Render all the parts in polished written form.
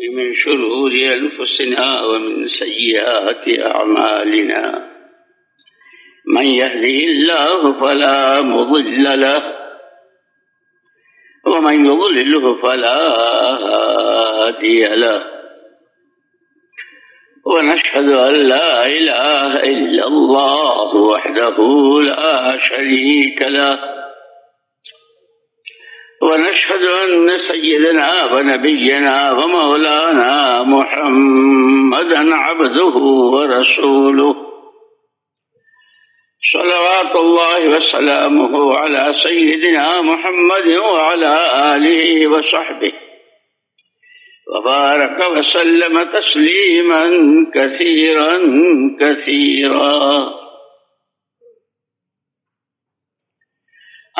من شرور أنفسنا ومن سيئات أعمالنا من يهده الله فلا مضل له ومن يضلله فلا هادي له ونشهد أن لا إله إلا الله وحده لا شريك له ونشهد أن سيدنا ونبينا ومولانا محمدا عبده ورسوله صلوات الله وسلامه على سيدنا محمد وعلى آله وصحبه وبارك وسلم تسليما كثيرا كثيرا.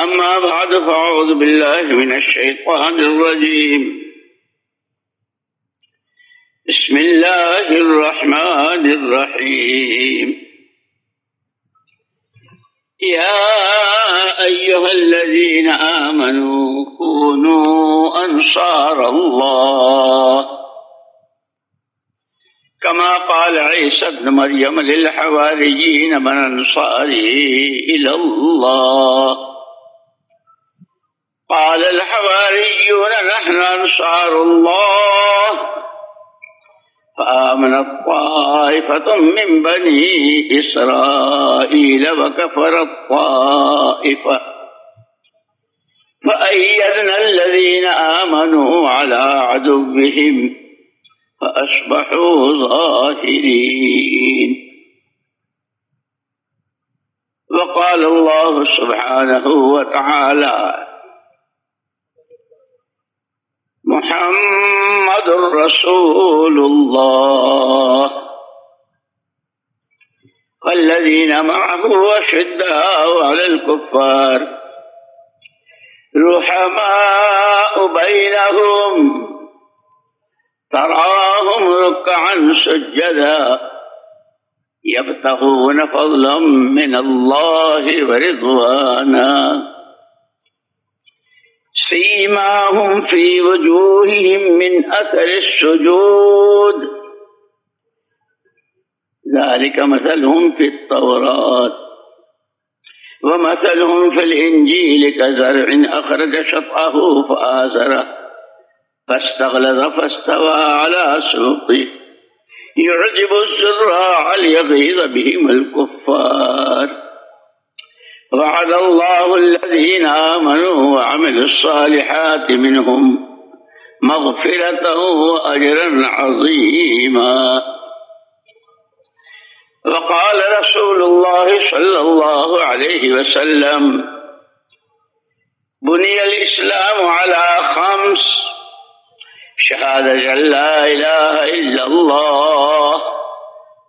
أما بعد فأعوذ بالله من الشيطان الرجيم. بسم الله الرحمن الرحيم. يا أيها الذين آمنوا كونوا أنصار الله كما قال عيسى ابن مريم للحواريين من أنصاري إلى الله قال الحواريون نحن أنصار الله فآمنت طائفة من بني إسرائيل وكفرت طائفة فأيدنا الذين آمنوا على عدوهم فأصبحوا ظاهرين. وقال الله سبحانه وتعالى محمد رسول الله والذين معه أشداء على الكفار رحماء بينهم تراهم ركعا سجدا يبتغون فضلا من الله ورضوانا سيماهم في وجوههم من أثر السجود ذلك مثلهم في التوراة ومثلهم في الإنجيل كزرع أخرج شطأه فآزره فاستغلظ فاستوى على سوقه يعجب الزراع ليغيظ بهم الكفار. وعد الله الذين آمنوا وعملوا الصالحات منهم مغفرة وأجرا عظيما. وقال رسول الله صلى الله عليه وسلم بني الإسلام على 5: شهادة أن لا إله إلا الله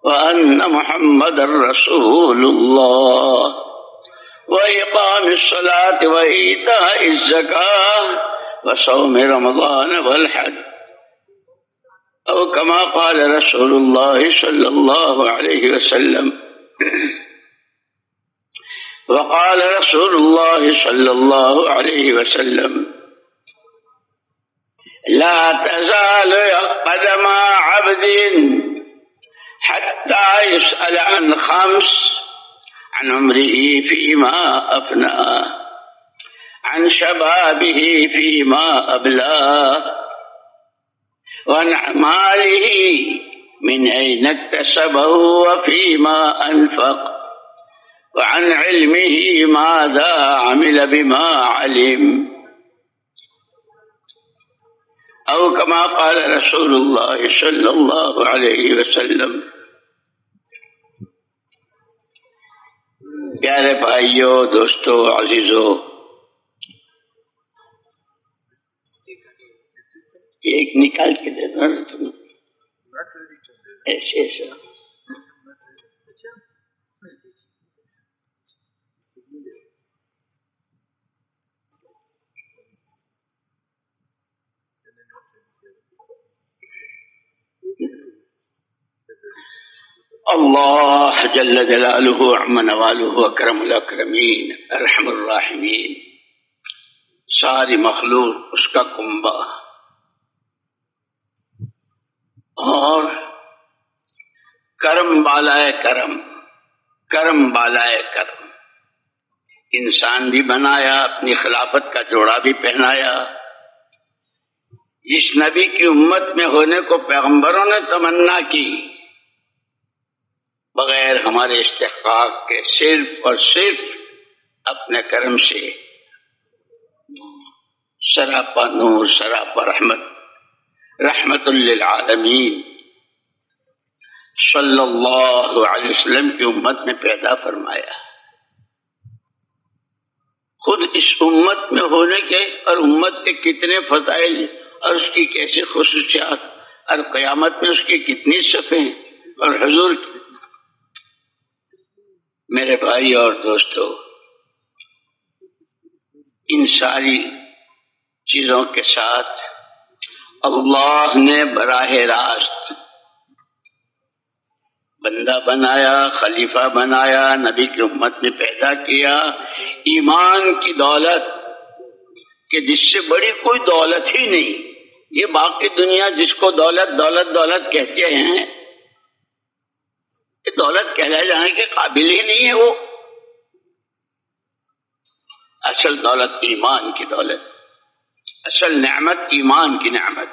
وأن محمدا رسول الله وإقام الصلاة وإيتاء الزكاة وصوم رمضان والحج أو كما قال رسول الله صلى الله عليه وسلم. وقال رسول الله صلى الله عليه وسلم لا تزال قدم عبد حتى يسأل عن 5: عن عمره فيما أفناه عن شبابه فيما أبلاه وعن ماله من أين اكتسبه وفيما أنفق وعن علمه ماذا عمل بما علم أو كما قال رسول الله صلى الله عليه وسلم. پیارے بھائیوں، دوستوں، عزیزوں، ایک نکال کے دینا تم ایسے ایسا. اللہ جل جلالہ عم نوالہ اکرم الاکرمین ارحم الراحمین، ساری مخلوق اس کا کنبہ، کرم بالائے کرم، کرم بالائے کرم، انسان بھی بنایا، اپنی خلافت کا جوڑا بھی پہنایا۔ جس نبی کی امت میں ہونے کو پیغمبروں نے تمنا کی، بغیر ہمارے استحقاق کے صرف اور صرف اپنے کرم سے سراپا نور، سراپا رحمت، رحمت للعالمین صلی اللہ علیہ وسلم کی امت میں پیدا فرمایا۔ خود اس امت میں ہونے کے اور امت کے کتنے فضائل اور اس کی کیسی خصوصیات اور قیامت میں اس کی کتنی صفیں اور حضور کی۔ میرے بھائی اور دوستو، ان ساری چیزوں کے ساتھ اللہ نے براہ راست بندہ بنایا، خلیفہ بنایا، نبی کی امت میں پیدا کیا، ایمان کی دولت کہ جس سے بڑی کوئی دولت ہی نہیں۔ یہ باقی دنیا جس کو دولت دولت دولت کہتے ہیں، یہ دولت کہلائے جانے کے قابل ہی نہیں ہے۔ وہ اصل دولت ایمان کی دولت، اصل نعمت ایمان کی نعمت،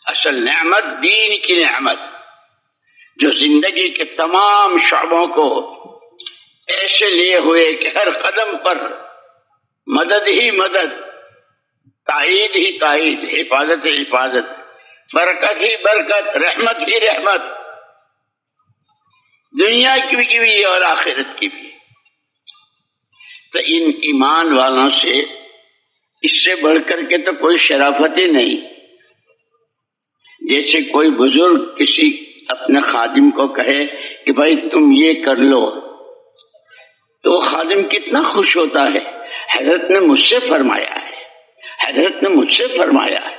اصل نعمت دین کی نعمت، جو زندگی کے تمام شعبوں کو ایسے لیے ہوئے کہ ہر قدم پر مدد ہی مدد، تائید ہی تائید، حفاظت ہی حفاظت، برکت ہی برکت، رحمت ہی رحمت، دنیا کی بھی اور آخرت کی بھی۔ تو ان ایمان والوں سے اس سے بڑھ کر کے تو کوئی شرافت ہی نہیں۔ جیسے کوئی بزرگ کسی اپنے خادم کو کہے کہ بھائی تم یہ کر لو، تو خادم کتنا خوش ہوتا ہے۔ حضرت نے مجھ سے فرمایا ہے، حضرت نے مجھ سے فرمایا ہے۔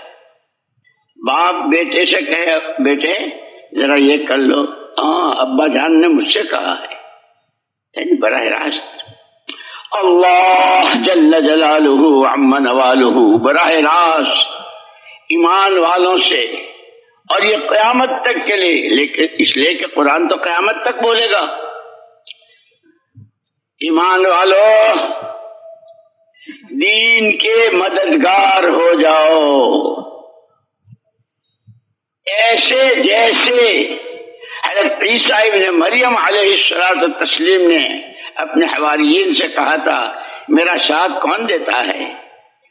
باپ بیٹے سے کہے بیٹے ذرا یہ کر لو، ہاں ابا جان نے مجھ سے کہا ہے، یعنی براہ راست اللہ جل جلالہ عم نوالہ براہ راست ایمان والوں سے، اور یہ قیامت تک کے لیے، لیکن اس لیے کہ قرآن تو قیامت تک بولے گا، ایمان والو دین کے مددگار ہو جاؤ، ایسے جیسے حضرت عیسیٰ ابن مریم علیہ السلام نے اپنے حواریین سے کہا تھا میرا ساتھ کون دیتا ہے،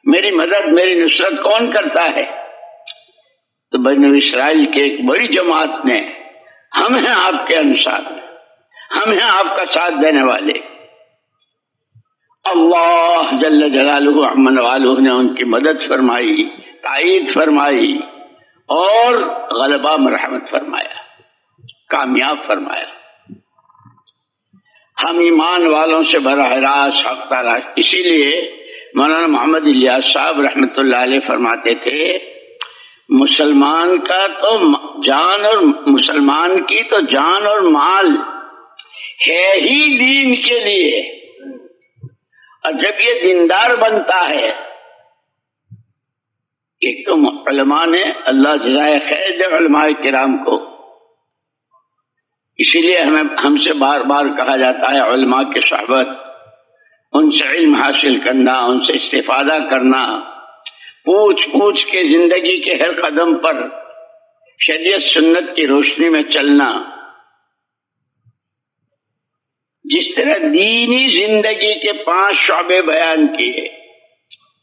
میری مدد میری نصرت کون کرتا ہے؟ تو بنی اسرائیل کے ایک بڑی جماعت نے ہم ہیں آپ کے انصار، ہم ہیں آپ کا ساتھ دینے والے۔ اللہ جل جلالہ عم نوالہ نے ان کی مدد فرمائی، تائید فرمائی اور غلبہ مرحمت فرمایا، کامیاب فرمایا۔ ہم ایمان والوں سے براہ راست حق تراست۔ اسی لیے مولانا محمد الیاس صاحب رحمۃ اللہ علیہ فرماتے تھے مسلمان کا تو جان اور مسلمان کی تو جان اور مال ہے ہی دین کے لیے، اور جب یہ دیندار بنتا ہے، ایک تو علماء نے اللہ جزائے خیر دے علماء کرام کو، اسی لیے ہم سے بار بار کہا جاتا ہے علماء کی صحبت، ان سے علم حاصل کرنا، ان سے استفادہ کرنا، پوچھ پوچھ کے زندگی کے ہر قدم پر شریعت سنت کی روشنی میں چلنا۔ جس طرح دینی زندگی کے 5 شعبے بیان کیے،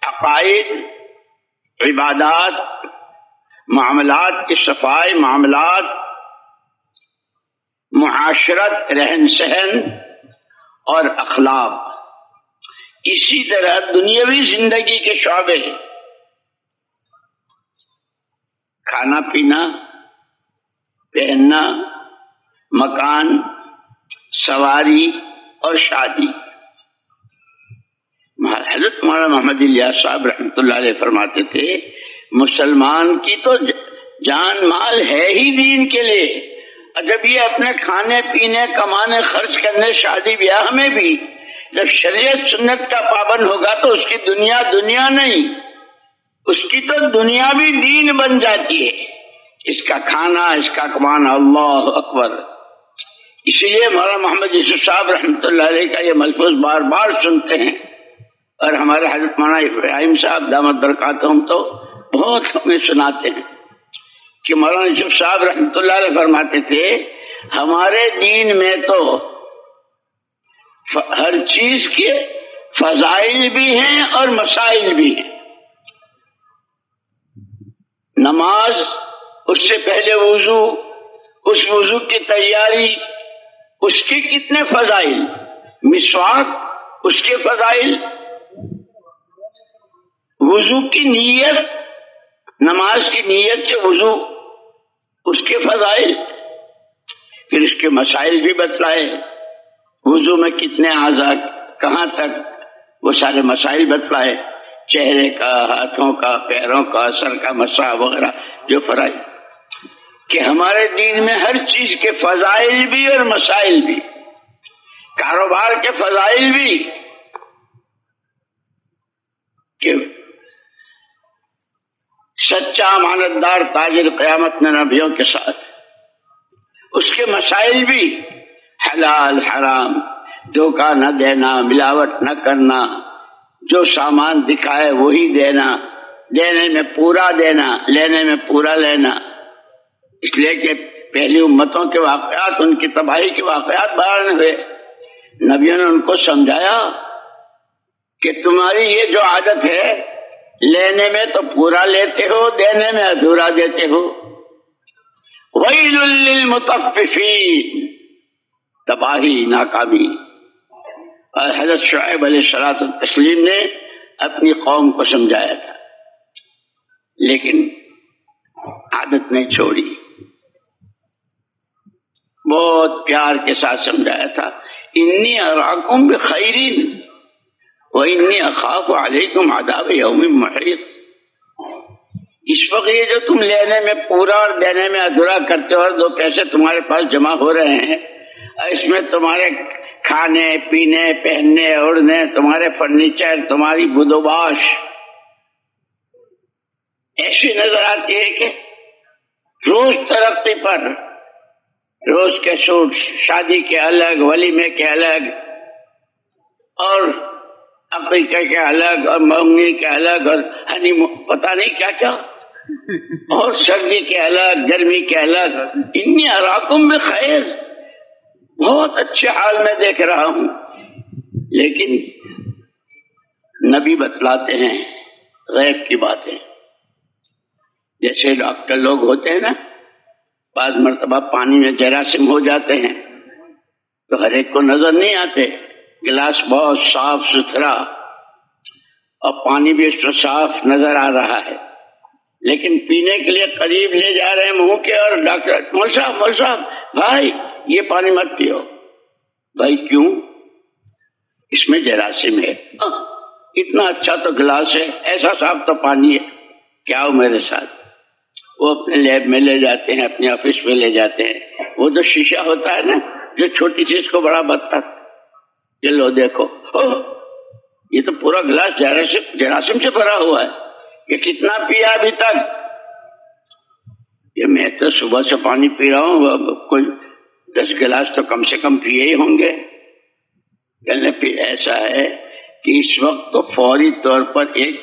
عقائد، عبادات، معاملات کی صفائی، معاملات، معاشرت، رہن سہن اور اخلاق، اسی طرح دنیاوی زندگی کے شعبے، کھانا پینا، پہننا، مکان، سواری اور شادی۔ حضرت مولانا محمد الیاس صاحب رحمۃ اللہ علیہ فرماتے تھے مسلمان کی تو جان مال ہے ہی دین کے لیے، اور جب یہ اپنے کھانے پینے کمانے خرچ کرنے شادی بیاہ میں بھی جب شریعت سنت کا پابند ہوگا تو اس کی دنیا دنیا نہیں، اس کی تو دنیا بھی دین بن جاتی ہے۔ اس کا کھانا، اس کا کمانا، اللہ اکبر، اسی لیے مولانا محمد یوسف صاحب رحمۃ اللہ علیہ کا یہ ملفوظ بار بار سنتے ہیں، اور ہمارے حضرت مولانا ابراہیم صاحب دامت برکاتہم تو بہت ہمیں سناتے ہیں کہ مولانا یوسف صاحب رحمۃ اللہ علیہ فرماتے تھے ہمارے دین میں تو ہر چیز کے فضائل بھی ہیں اور مسائل بھی ہیں. نماز، اس سے پہلے وضو، اس وضو کی تیاری، اس کے کتنے فضائل، مسواک اس کے فضائل، وضو کی نیت، نماز کی نیت سے وضو اس کے فضائل، پھر اس کے مسائل بھی بتلائے. وضو میں کتنے اعضاء، کہاں تک، وہ سارے مسائل بتلائے، چہرے کا، ہاتھوں کا، پیروں کا، سر کا مسح وغیرہ جو فرائض، کہ ہمارے دین میں ہر چیز کے فضائل بھی اور مسائل بھی، کاروبار کے فضائل بھی، کہ سچا امانتدار تاجر قیامت میں نبیوں کے ساتھ، اس کے مسائل بھی، حلال حرام، دھوکہ نہ دینا، ملاوٹ نہ کرنا، جو سامان دکھائے وہی دینا، دینے میں پورا دینا، لینے میں پورا لینا. اس لیے کہ پہلی امتوں کے واقعات، ان کی تباہی کے واقعات بیان ہوئے، نبیوں نے ان کو سمجھایا کہ تمہاری یہ جو عادت ہے، لینے میں تو پورا لیتے ہو، دینے میں ادھورا دیتے ہو. ویل للمطففین، تباہی، ناکامی. اور حضرت شعیب علیہ الصلوۃ والتسلیم نے اپنی قوم کو سمجھایا تھا، لیکن عادت نہیں چھوڑی، بہت پیار کے ساتھ سمجھایا تھا. انی اراکم بخیر وانی اخاف علیکم عذاب یوم محیط. اس وقت یہ جو تم لینے میں پورا اور دینے میں ادھورا کرتے ہو، اور دو پیسے تمہارے پاس جمع ہو رہے ہیں، اس میں تمہارے کھانے پینے، پہننے اوڑھنے، تمہارے فرنیچر، تمہاری بدوباش ایسی نظر آتی ہے کہ روز ترقی پر، روز کے سوٹ، شادی کے الگ، ولیمے کے الگ، اور عقیقے کے الگ، اور منگنی کے الگ، اور ہنی پتہ نہیں کیا کیا، اور سردی کے الگ، گرمی کے الگ. انی اراکم بخیر، بہت اچھے حال میں دیکھ رہا ہوں. لیکن نبی بتلاتے ہیں غیب کی باتیں. جیسے ڈاکٹر لوگ ہوتے ہیں نا، بعض مرتبہ پانی میں جراثیم ہو جاتے ہیں تو ہر ایک کو نظر نہیں آتے. گلاس بہت صاف ستھرا اور پانی بھی اس میں صاف نظر آ رہا ہے، لیکن پینے کے لیے قریب لے جا رہے ہیں منہ کے، اور ڈاکٹر مول صاحب بھائی یہ پانی مت پیو. بھائی کیوں؟ اس میں جراثیم ہے. اتنا اچھا تو گلاس ہے، ایسا صاف تو پانی ہے، کیا ہو میرے ساتھ. وہ اپنے لیب میں لے جاتے ہیں، اپنے آفس میں لے جاتے ہیں. وہ جو شیشہ ہوتا ہے نا، جو چھوٹی چیز کو بڑا بنتا، یہ لو دیکھو، یہ تو پورا گلاس جراثیم سے بھرا ہوا ہے. یہ کتنا پیا ابھی تک؟ یہ میں تو صبح سے پانی پی رہا ہوں، کوئی 10 گلاس تو کم سے کم پیے ہی ہوں گے. پھر ایسا ہے کہ اس وقت تو فوری طور پر ایک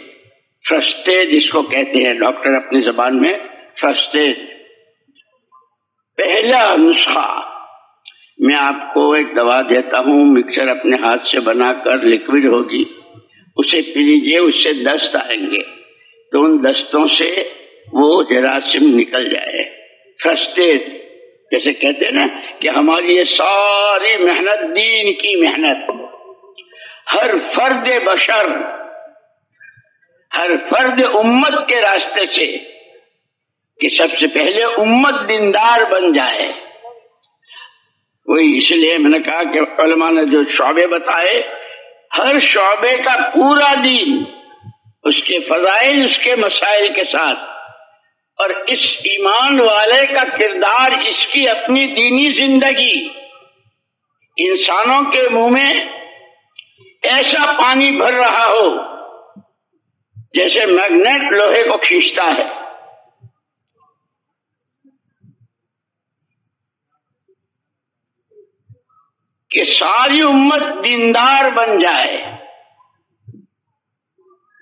فرسٹ ایڈ جس کو کہتے ہیں ڈاکٹر اپنی زبان میں، فرسٹ ایڈ، پہلا نسخہ. میں آپ کو ایک دوا دیتا ہوں، مکسر اپنے ہاتھ سے بنا کر لکوڈ ہوگی، اسے پی لیجیے، اس سے دست آئیں گے تو ان دستوں سے وہ جراثیم نکل جائے. فرسٹ ایڈ جیسے کہتے ہیں نا کہ ہماری یہ ساری محنت، دین کی محنت، ہر فرد بشر، ہر فرد امت کے راستے سے، کہ سب سے پہلے امت دیندار بن جائے. وہی اس لیے میں نے کہا کہ علماء نے جو شعبے بتائے، ہر شعبے کا پورا دین، اس کے فضائل، اس کے مسائل کے ساتھ، اور اس ایمان والے کا کردار، اس کی اپنی دینی زندگی انسانوں کے منہ میں ایسا پانی بھر رہا ہو جیسے میگنیٹ لوہے کو کھینچتا ہے. کہ ساری امت دیندار بن جائے.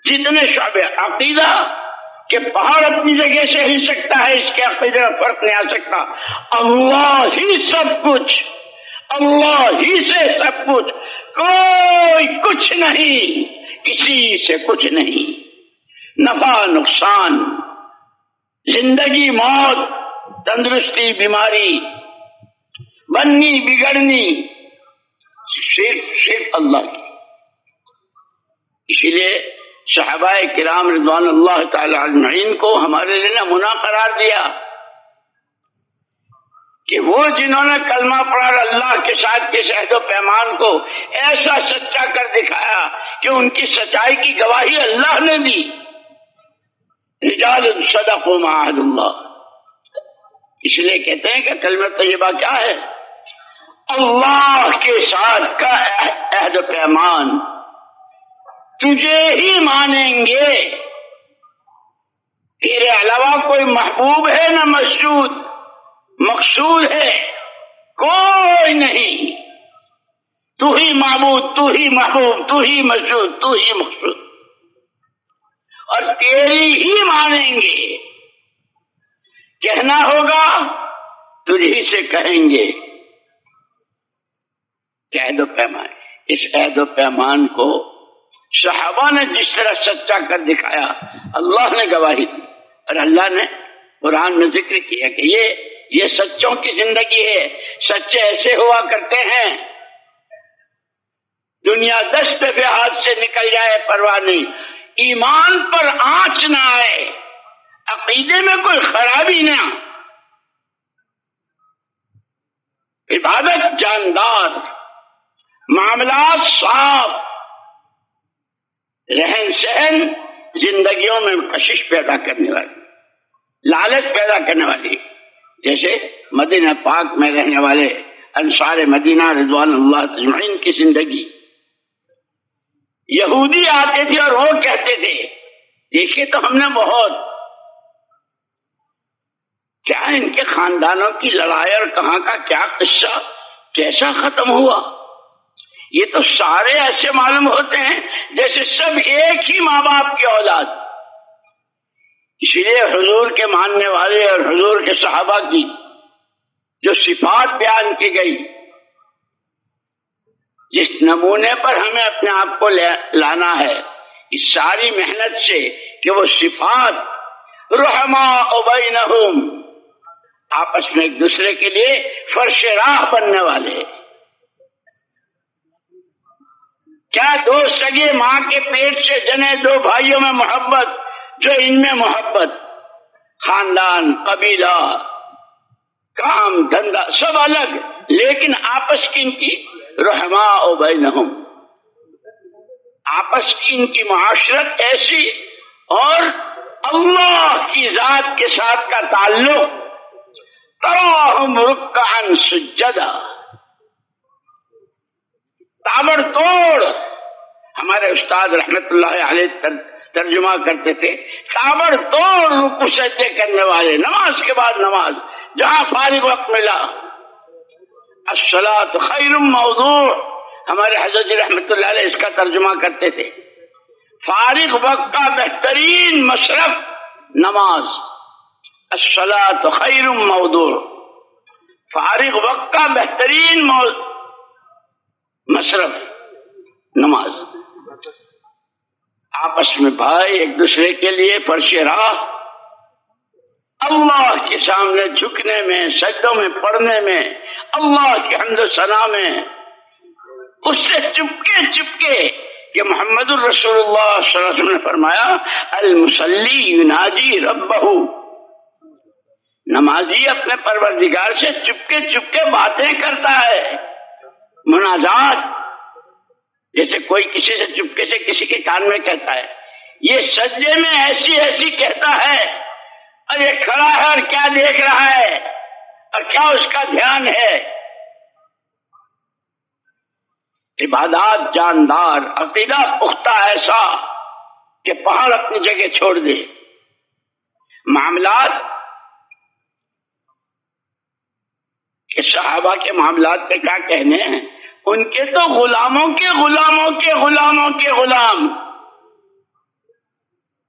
جتنے شعبے عقیدہ کہ پہاڑ اپنی جگہ سے ہل سکتا ہے، اس کے عقیدے میں فرق نہیں آ سکتا. اللہ ہی سب کچھ، اللہ ہی سے سب کچھ، کوئی کچھ نہیں، کسی سے کچھ نہیں. نفع نقصان، زندگی موت، تندرستی بیماری، بننی بگڑنی، صرف اللہ کی. اسی لیے صحابہ کرام رضوان اللہ تعالی اجمعین کو ہمارے لیے نمونہ قرار دیا کہ وہ جنہوں نے کلمہ پڑھا اور اللہ کے ساتھ کے عہد و پیمان کو ایسا سچا کر دکھایا کہ ان کی سچائی کی گواہی اللہ نے دی. رجال صدقوا ما عاهد اللہ. اس لیے کہتے ہیں کہ کلمہ طیبہ کیا ہے؟ اللہ کے ساتھ کا عہد و پیمان. تجھے ہی مانیں گے، تیرے علاوہ کوئی محبوب ہے نہ مسجود، مقصود ہے کوئی نہیں. تو ہی معبود، تو ہی محبوب، تو ہی مسجود، تو ہی مقصود، اور تیری ہی مانیں گے. کہنا ہوگا تجھی سے کہیں گے. عہد و پیمان، اس عہد و پیمان کو صحابہ نے جس طرح سچا کر دکھایا، اللہ نے گواہی دی. اور اللہ نے قرآن میں ذکر کیا کہ یہ سچوں کی زندگی ہے. سچے ایسے ہوا کرتے ہیں دنیا دست پہ ہاتھ سے نکل جائے پرواہ نہیں، ایمان پر آنچ نہ آئے، عقیدے میں کوئی خرابی نہ، عبادت جاندار، معاملات صاف، رہن سہن زندگیوں میں کشش پیدا کرنے والی، لالچ پیدا کرنے والی. جیسے مدینہ پاک میں رہنے والے انصار مدینہ رضوان اللہ اجمعین کی زندگی. یہودی آتے تھے اور وہ کہتے تھے دیکھیے تو ہم نے بہت، کیا ان کے خاندانوں کی لڑائی اور کہاں کا کیا قصہ کیسا ختم ہوا. یہ تو سارے ایسے معلوم ہوتے ہیں جیسے سب ایک ہی ماں باپ کی اولاد. اس لیے حضور کے ماننے والے اور حضور کے صحابہ کی جو صفات بیان کی گئی، جس نمونے پر ہمیں اپنے آپ کو لانا ہے اس ساری محنت سے کہ وہ صفات رحماء بینہم، آپس میں ایک دوسرے کے لیے فرش راہ بننے والے. کیا دو سگے ماں کے پیٹ سے جنے دو بھائیوں میں محبت، جو ان میں محبت، خاندان، قبیلہ، کام دھندا سب الگ، لیکن آپس کی ان کی رحماء بینہم، آپس کی ان کی معاشرت ایسی، اور اللہ کی ذات کے ساتھ کا تعلق. تراہم رکعا سجدا، تابڑ توڑ. ہمارے استاد رحمت اللہ علیہ ترجمہ کرتے تھے، تابڑ توڑ رکوع سجدے کرنے والے، نماز کے بعد نماز، جہاں فارغ وقت ملا. الصلاۃ خیر موضوع، ہمارے حضرت رحمت اللہ علیہ اس کا ترجمہ کرتے تھے، فارغ وقت کا بہترین مصرف نماز. الصلاۃ خیر موضوع، فارغ وقت کا بہترین مصرف نماز. آپس میں بھائی ایک دوسرے کے لیے فرش راہ، اللہ کے سامنے جھکنے میں، سجدوں میں پڑھنے میں، اللہ کی حمد و ثنا میں، اس سے چپکے چپکے کہ محمد الرسول اللہ صلی اللہ علیہ وسلم نے فرمایا المصلی یناجی ربہ، نمازی اپنے پروردگار سے چپکے چپکے باتیں کرتا ہے، مناجات، جیسے کوئی کسی سے چپکے سے کسی کے کان میں کہتا ہے. یہ سجدے میں ایسی ایسی کہتا ہے، اور یہ کھڑا ہے اور کیا دیکھ رہا ہے اور کیا اس کا دھیان ہے. عبادات جاندار، عقیدہ پختہ ایسا کہ پہاڑ اپنی جگہ چھوڑ دے. معاملات کہ صحابہ کے معاملات پہ کیا کہنے ہیں، ان کے تو غلاموں کے غلاموں کے غلاموں کے غلام،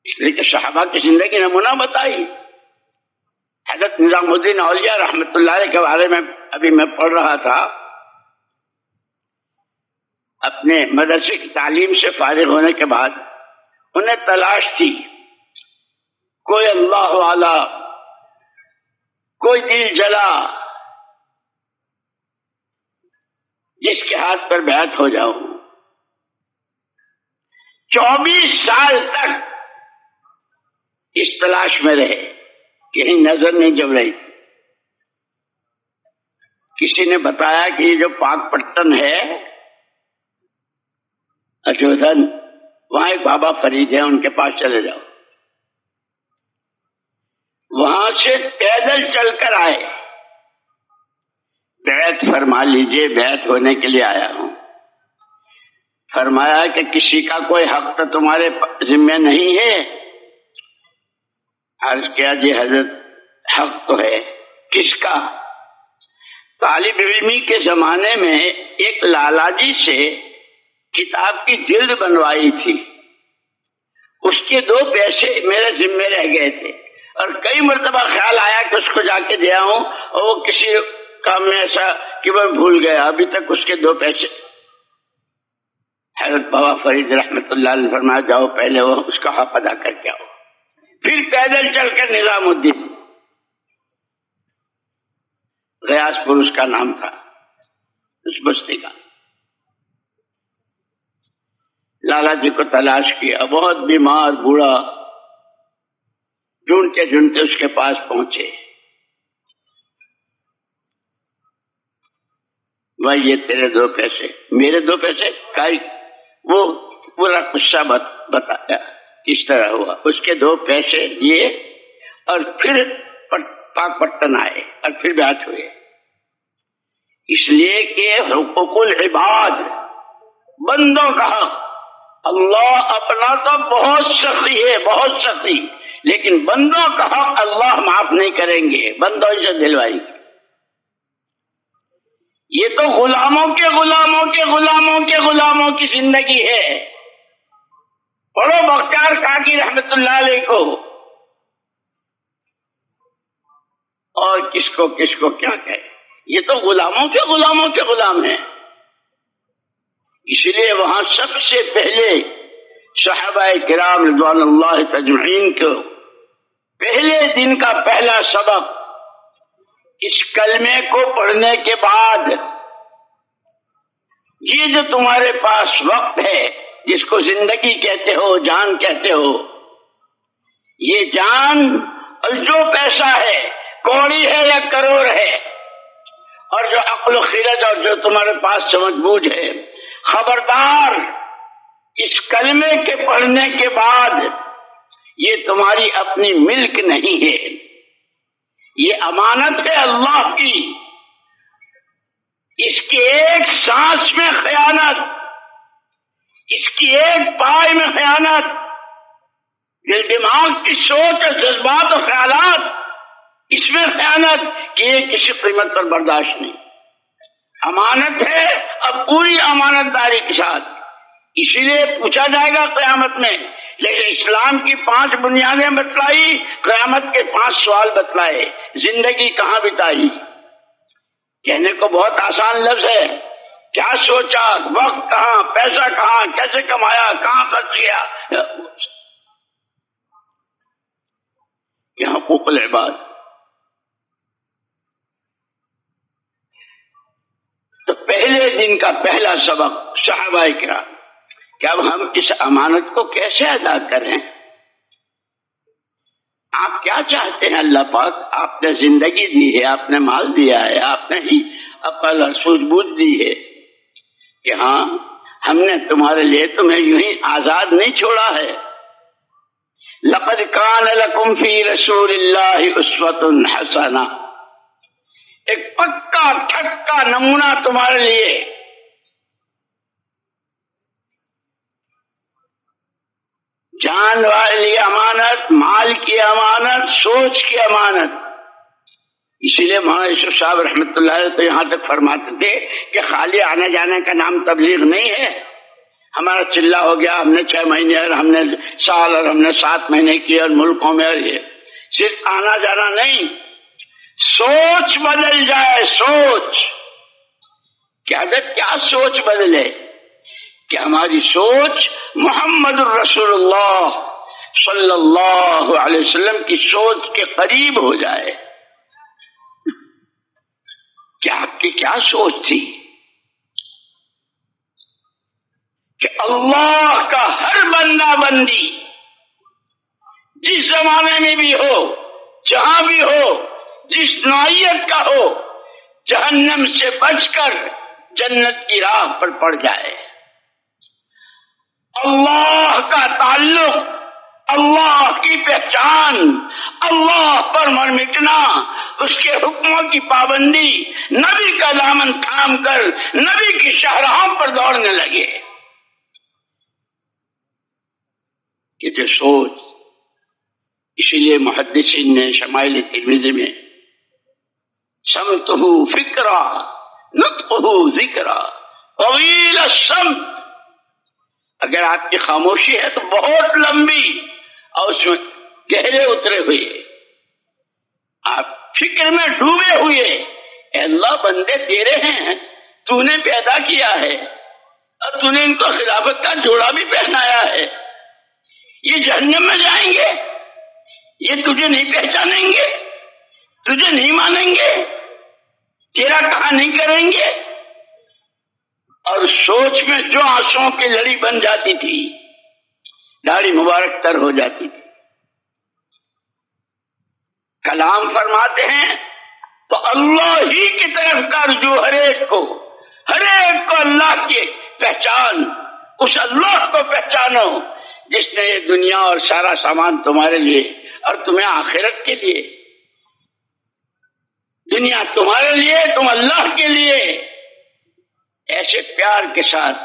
اس لیے کہ صحابہ کی زندگی نمونہ بتائی. حضرت نظام الدین اولیاء رحمۃ اللہ علیہ کے بارے میں ابھی میں پڑھ رہا تھا. اپنے مدرسے کی تعلیم سے فارغ ہونے کے بعد انہیں تلاش تھی کوئی اللہ والا، کوئی دل جلا جس کے ہاتھ پر بیعت ہو جاؤں. 24 سال تک اس تلاش میں رہے، کہیں نظر نہیں جم رہی. کسی نے بتایا کہ یہ جو پاک پٹن ہے اجودھن، وہاں ایک بابا فرید ہے، ان کے پاس چلے جاؤ. وہاں سے پیدل چل کر آئے، بیعت فرما لیجئے، بیعت ہونے کے لیے آیا ہوں. فرمایا کہ کسی کا کوئی حق تو تمہارے ذمہ نہیں ہے. عرض کیا جی حضرت حق تو ہے. کس کا؟ طالب علمی کے زمانے میں ایک لالا جی سے کتاب کی جلد بنوائی تھی، اس کے 2 پیسے میرے ذمہ رہ گئے تھے، اور کئی مرتبہ خیال آیا کہ اس کو جا کے دیا ہوں، اور وہ کسی کام میں ایسا کہ میں بھول گیا، ابھی تک اس کے 2 پیسے. حضرت بابا فرید رحمت اللہ علیہ فرمایا جاؤ پہلے وہ اس کا حق ادا کر کے آؤ. پھر پیدل چل کر نظام الدین، غیاث پور اس کا نام تھا، اس بستی کا. لالا جی کو تلاش کیا، بہت بیمار بوڑھا، ڈھونڈتے ڈھونڈتے اس کے پاس پہنچے. بھائی یہ تیرے 2 پیسے، میرے 2 پیسے کائی. وہ پورا قصہ بتایا کس طرح ہوا. اس کے 2 پیسے دیے اور پھر پاک پٹن آئے اور پھر بیعت ہوئے. اس لیے کہ حقوق العباد، بندوں کا حق، اللہ اپنا تو بہت سخی ہے، بہت سخی، لیکن بندوں کا حق اللہ معاف نہیں کریں گے، بندوں سے دلوائی. یہ تو غلاموں کے غلاموں کے غلاموں کے غلاموں کی زندگی ہے. پڑھو بختیار کاکی رحمت اللہ علیہ کو، اور کس کو کیا کہے. یہ تو غلاموں کے غلاموں کے غلام ہیں. اس لیے وہاں سب سے پہلے صحابہ کرام رضوان اللہ تجمعین کو پہلے دن کا پہلا سبق اس کلمے کو پڑھنے کے بعد، یہ جو تمہارے پاس وقت ہے جس کو زندگی کہتے ہو، جان کہتے ہو، یہ جان اور جو پیسہ ہے، کوڑی ہے یا کروڑ ہے، اور جو عقل و خرد اور جو تمہارے پاس سمجھ بوجھ ہے، خبردار اس کلمے کے پڑھنے کے بعد یہ تمہاری اپنی ملک نہیں ہے، یہ امانت ہے اللہ کی. اس کی ایک سانس میں خیانت، اس کی ایک پائے میں خیانت، دل دماغ کی سوچ اور جذبات اور خیالات، اس میں خیانت کہ یہ کسی قیمت پر برداشت نہیں. امانت ہے، اب پوری امانت داری کے ساتھ. اسی لیے پوچھا جائے گا قیامت میں. لیکن اسلام کی 5 بنیادیں بتلائی، قیامت کے 5 سوال بتلائے. زندگی کہاں بتائی؟ کہنے کو بہت آسان لفظ ہے، کیا سوچا، وقت کہاں، پیسہ کہاں، کیسے کمایا، کہاں خرچ کیا. یہ حقوق العباد. تو پہلے دن کا پہلا سبق صحابہ کرام کہ اب ہم اس امانت کو کیسے ادا کریں. آپ کیا چاہتے ہیں اللہ پاک؟ آپ نے زندگی دی ہے، آپ نے مال دیا ہے، آپ نے ہی عقل اور سوجھ بوجھ دی ہے کہ ہاں ہم نے تمہارے لیے تمہیں یوں ہی آزاد نہیں چھوڑا ہے. لقد کان لکم فی رسول اللہ اسوۃ حسنہ، ایک پکا ٹھکا نمونہ تمہارے لیے. جان والی امانت، مال کی امانت، سوچ کی امانت. اسی لیے مولانا یوسف صاحب رحمۃ اللہ علیہ تو یہاں تک فرماتے تھے کہ خالی آنے جانے کا نام تبلیغ نہیں ہے. ہمارا چلہ ہو گیا، ہم نے 6 مہینے اور ہم نے سال اور ہم نے 7 مہینے کیے اور ملکوں میں، اور یہ صرف آنا جانا نہیں، سوچ بدل جائے. سوچ کیا سوچ بدلے کہ ہماری سوچ محمد الرسول اللہ صلی اللہ علیہ وسلم کی سوچ کے قریب ہو جائے. کہ آپ کی کیا سوچ تھی کہ اللہ کا ہر بندہ بندی جس زمانے میں بھی ہو، جہاں بھی ہو، جس نوعیت کا ہو، جہنم سے بچ کر جنت کی راہ پر پڑ جائے. اللہ کا تعلق، اللہ کی پہچان، اللہ پر مر مٹنا، اس کے حکموں کی پابندی، نبی کا دامن تھام کر نبی کی شاہراہوں پر دوڑنے لگے. کہ جو سوچ، اسی لیے محدثین نے شمائل ترمذی میں سمتہ فکرا نطقہ ذکرا طویل السمت، اگر آپ کی خاموشی ہے تو بہت لمبی اور اس میں گہرے اترے ہوئے، آپ فکر میں ڈوبے ہوئے. اے اللہ، بندے تیرے ہیں، تو نے پیدا کیا ہے اور تو نے ان کو خلافت کا جوڑا بھی پہنایا ہے. یہ جہنم میں جائیں گے، یہ تجھے نہیں پہچانیں گے، تجھے نہیں مانیں گے، تیرا کہا نہیں کریں گے. اور سوچ میں جو آنسوؤں کی لڑی بن جاتی تھی، داڑھی مبارک تر ہو جاتی تھی. کلام فرماتے ہیں تو اللہ ہی کی طرف کا رجوع، ہر ایک کو اللہ کی پہچان، اس اللہ کو پہچانو جس نے یہ دنیا اور سارا سامان تمہارے لیے اور تمہیں آخرت کے لیے. دنیا تمہارے لیے، تم اللہ کے لیے. ایسے پیار کے ساتھ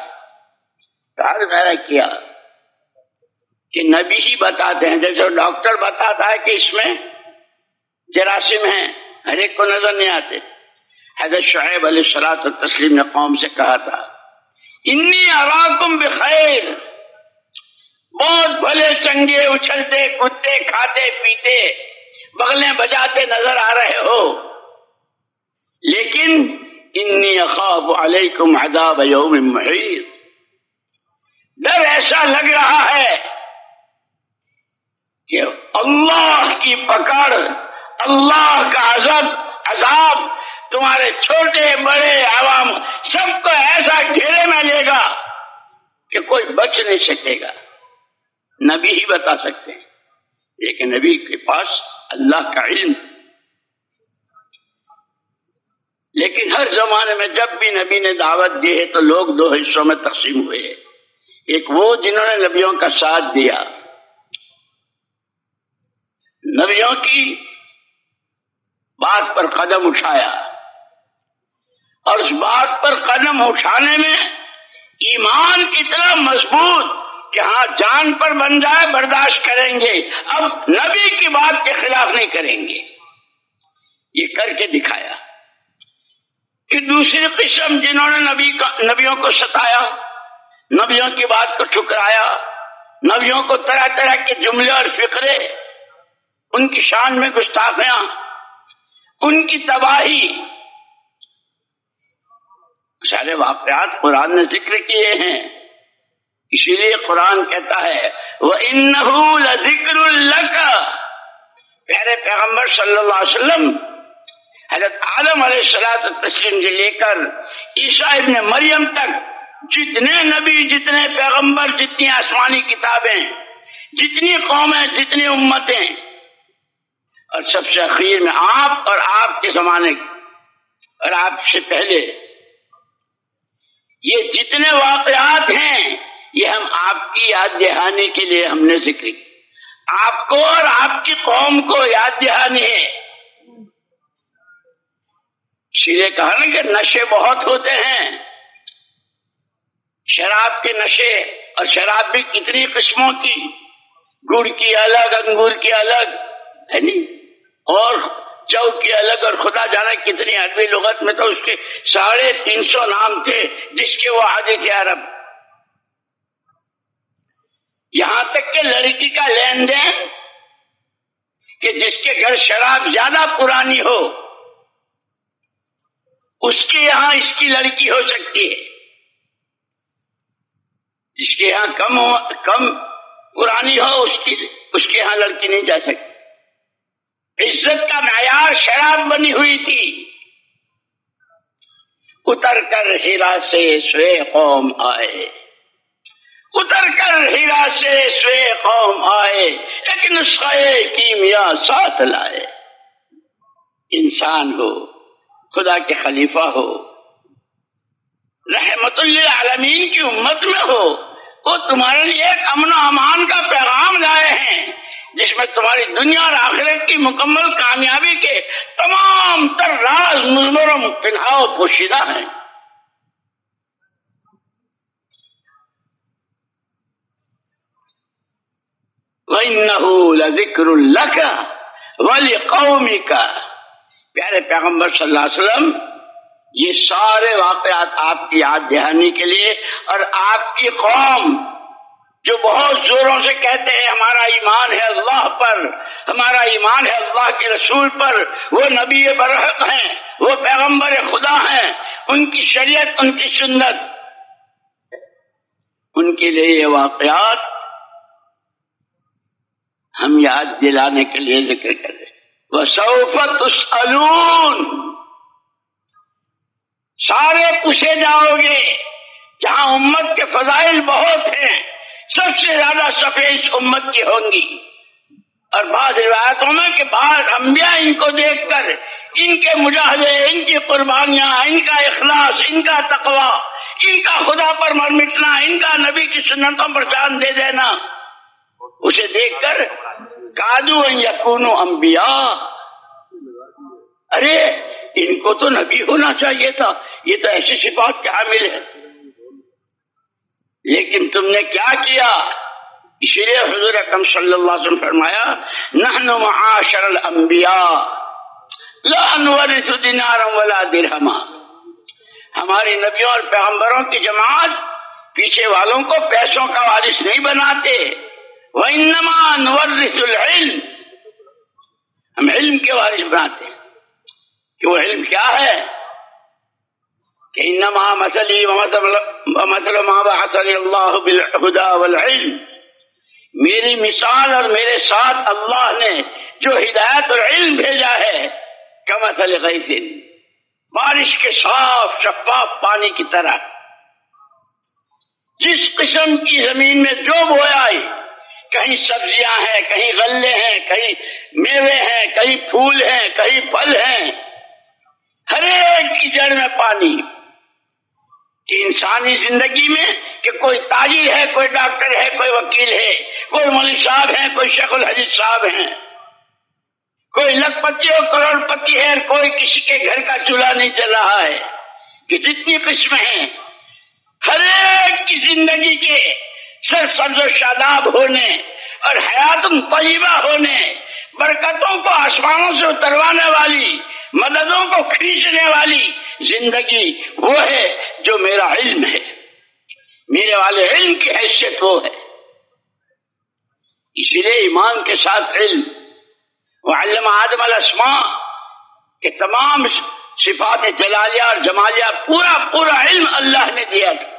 پیار میرا کیا کہ نبی ہی بتاتے ہیں. جیسے ڈاکٹر بتاتا ہے کہ اس میں جراثیم ہیں، ہر ایک کو نظر نہیں آتے. حضرت شعیب علیہ الصلوۃ والتسلیم نے قوم سے کہا تھا، انی اراکم بخیر، بہت بھلے چنگے، اچھلتے کودتے، کھاتے پیتے، بغلیں بجاتے نظر آ رہے ہو، لیکن انی اخاف علیکم عذاب یوم محیط، ڈر ایسا لگ رہا ہے کہ اللہ کی پکڑ، اللہ کا عذاب تمہارے چھوٹے بڑے عوام سب کو ایسا گھیرے میں لے گا کہ کوئی بچ نہیں سکے گا. نبی ہی بتا سکتے ہیں، لیکن نبی کے پاس اللہ کا علم. لیکن ہر زمانے میں جب بھی نبی نے دعوت دی ہے تو لوگ 2 حصوں میں تقسیم ہوئے. ایک وہ جنہوں نے نبیوں کا ساتھ دیا، نبیوں کی بات پر قدم اٹھایا، اور اس بات پر قدم اٹھانے میں ایمان اتنا مضبوط کہ ہاں جان پر بن جائے برداشت کریں گے، اب نبی کی بات کے خلاف نہیں کریں گے. یہ کر کے دکھایا. کہ دوسری قسم جنہوں نے نبیوں کو ستایا، نبیوں کی بات کو ٹھکرایا، نبیوں کو طرح طرح کے جملے اور فقرے، ان کی شان میں گستاخیاں، ان کی تباہی، سارے واقعات قرآن نے ذکر کیے ہیں. اسی لیے قرآن کہتا ہے وَإِنَّهُ لَذِكْرٌ لَكَ، پیارے پیغمبر صلی اللہ علیہ وسلم حضرت آدم علیہ السلام سے لے کر عیسیٰ ابن مریم تک جتنے نبی، جتنے پیغمبر، جتنی آسمانی کتابیں، جتنی قومیں، جتنی امتیں، اور سب سے اخیر میں آپ اور آپ کے زمانے اور آپ سے پہلے، یہ جتنے واقعات ہیں یہ ہم آپ کی یاد دہانی کے لیے ہم نے ذکر کی. آپ کو اور آپ کی قوم کو یاد دہانی ہے. اسی لیے کہا نا کہ نشے بہت ہوتے ہیں، شراب کے نشے، اور شراب بھی کتنی قسموں کی، گڑ کی الگ، انگور کی الگ ہے نہیں، اور جو کی الگ، اور خدا کتنی عربی لغت میں تو اس کے 350 نام تھے جس کے وہ عادی تھے عرب. یہاں تک کہ لڑکی کا لین دین کہ جس کے گھر شراب زیادہ پرانی ہو اس کے یہاں اس کی لڑکی ہو سکتی ہے، جس کے یہاں کم پرانی ہو اس کے یہاں لڑکی نہیں جا سکتی. عزت کا معیار شراب بنی ہوئی تھی. اتر کر ہیرا سے سوے قوم آئے، اتر کر ہیرا سے سوے قوم آئے، ایک نسخہ کیمیا ساتھ لائے. انسان ہو، خدا کے خلیفہ ہو، رحمت للعالمین کی امت میں ہو، وہ تمہارے لیے ایک امن و امان کا پیغام لائے ہیں جس میں تمہاری دنیا اور آخرت کی مکمل کامیابی کے تمام تر راز مضمر و پنہا و پوشیدہ ہیں. وَإِنَّهُ لَذِكْرٌ لَكَ وَلِقَوْمِكَ. پیارے پیغمبر صلی اللہ علیہ وسلم یہ سارے واقعات آپ کی یاد دہانی کے لیے، اور آپ کی قوم جو بہت زوروں سے کہتے ہیں ہمارا ایمان ہے اللہ پر، ہمارا ایمان ہے اللہ کے رسول پر، وہ نبی برحق ہیں، وہ پیغمبر خدا ہیں، ان کی شریعت، ان کی سنت، ان کے لیے یہ واقعات ہم یاد دلانے کے لیے ذکر کریں. وَسَوْفَ تُسْأَلُونَ. سارے پوچھے جاؤ گے. جہاں امت کے فضائل بہت ہیں، سب سے زیادہ صفحے اس امت کی ہوں گی. اور بعض روایتوں میں کہ بعض انبیاء ان کو دیکھ کر ان کے مجاہدے، ان کی قربانیاں، ان کا اخلاص، ان کا تقوی، ان کا خدا پر مر مٹنا، ان کا نبی کی سنتوں پر جان دے دینا، اسے دیکھ کر کادو ان یکونوا انبیاء. ارے ان کو تو نبی ہونا چاہیے تھا، یہ تو ایسی صفات کے حامل ہے، لیکن تم نے کیا کیا؟ اسی لیے حضور اکرم صلی اللہ علیہ وسلم فرمایا نحن معاشر الانبیاء لا نورث دینارا ولا درہما. ہماری نبیوں اور پیغمبروں کی جماعت پیچھے والوں کو پیسوں کا وارث نہیں بناتے. وَإِنَّمَا نُوَرِّثُ الْعِلْمِ. ہم علم کے وارث بناتے ہیں. کہ وہ علم کیا ہے؟ کہ انما مثلی ومثل ما بعثنی اللہ بالہدی والعلم. میری مثال اور میرے ساتھ اللہ نے جو ہدایت اور علم بھیجا ہے کمثل غیث، بارش کے صاف شفاف پانی کی طرح. جس قسم کی زمین میں جو بویا، کہیں سبزیاں ہیں، کہیں غلے ہیں، کہیں میوے ہیں، کہیں پھول ہیں، کہیں پھل ہیں، ہر ایک کی جڑ میں پانی. کہ انسانی زندگی میں کہ کوئی تاجر ہے، کوئی ڈاکٹر ہے، کوئی وکیل ہے، کوئی مولوی صاحب ہے، کوئی شیخ الحدیث صاحب ہیں، کوئی لکھ پتی اور کروڑ پتی ہے، کوئی کسی کے گھر کا چولہا نہیں چل رہا ہے. کہ جتنی قسمیں ہیں، ہر ایک کی زندگی کے سر سبز و شاداب ہونے اور حیات طیبہ ہونے، برکتوں کو آسمانوں سے اتروانے والی، مددوں کو کھینچنے والی زندگی وہ ہے جو میرا علم ہے. میرے والے علم کی حیثیت وہ ہے. اسی لیے ایمان کے ساتھ علم. وعلم آدم الاسماء کہ تمام صفات جلالیہ اور جمالیہ پورا علم اللہ نے دیا تھا.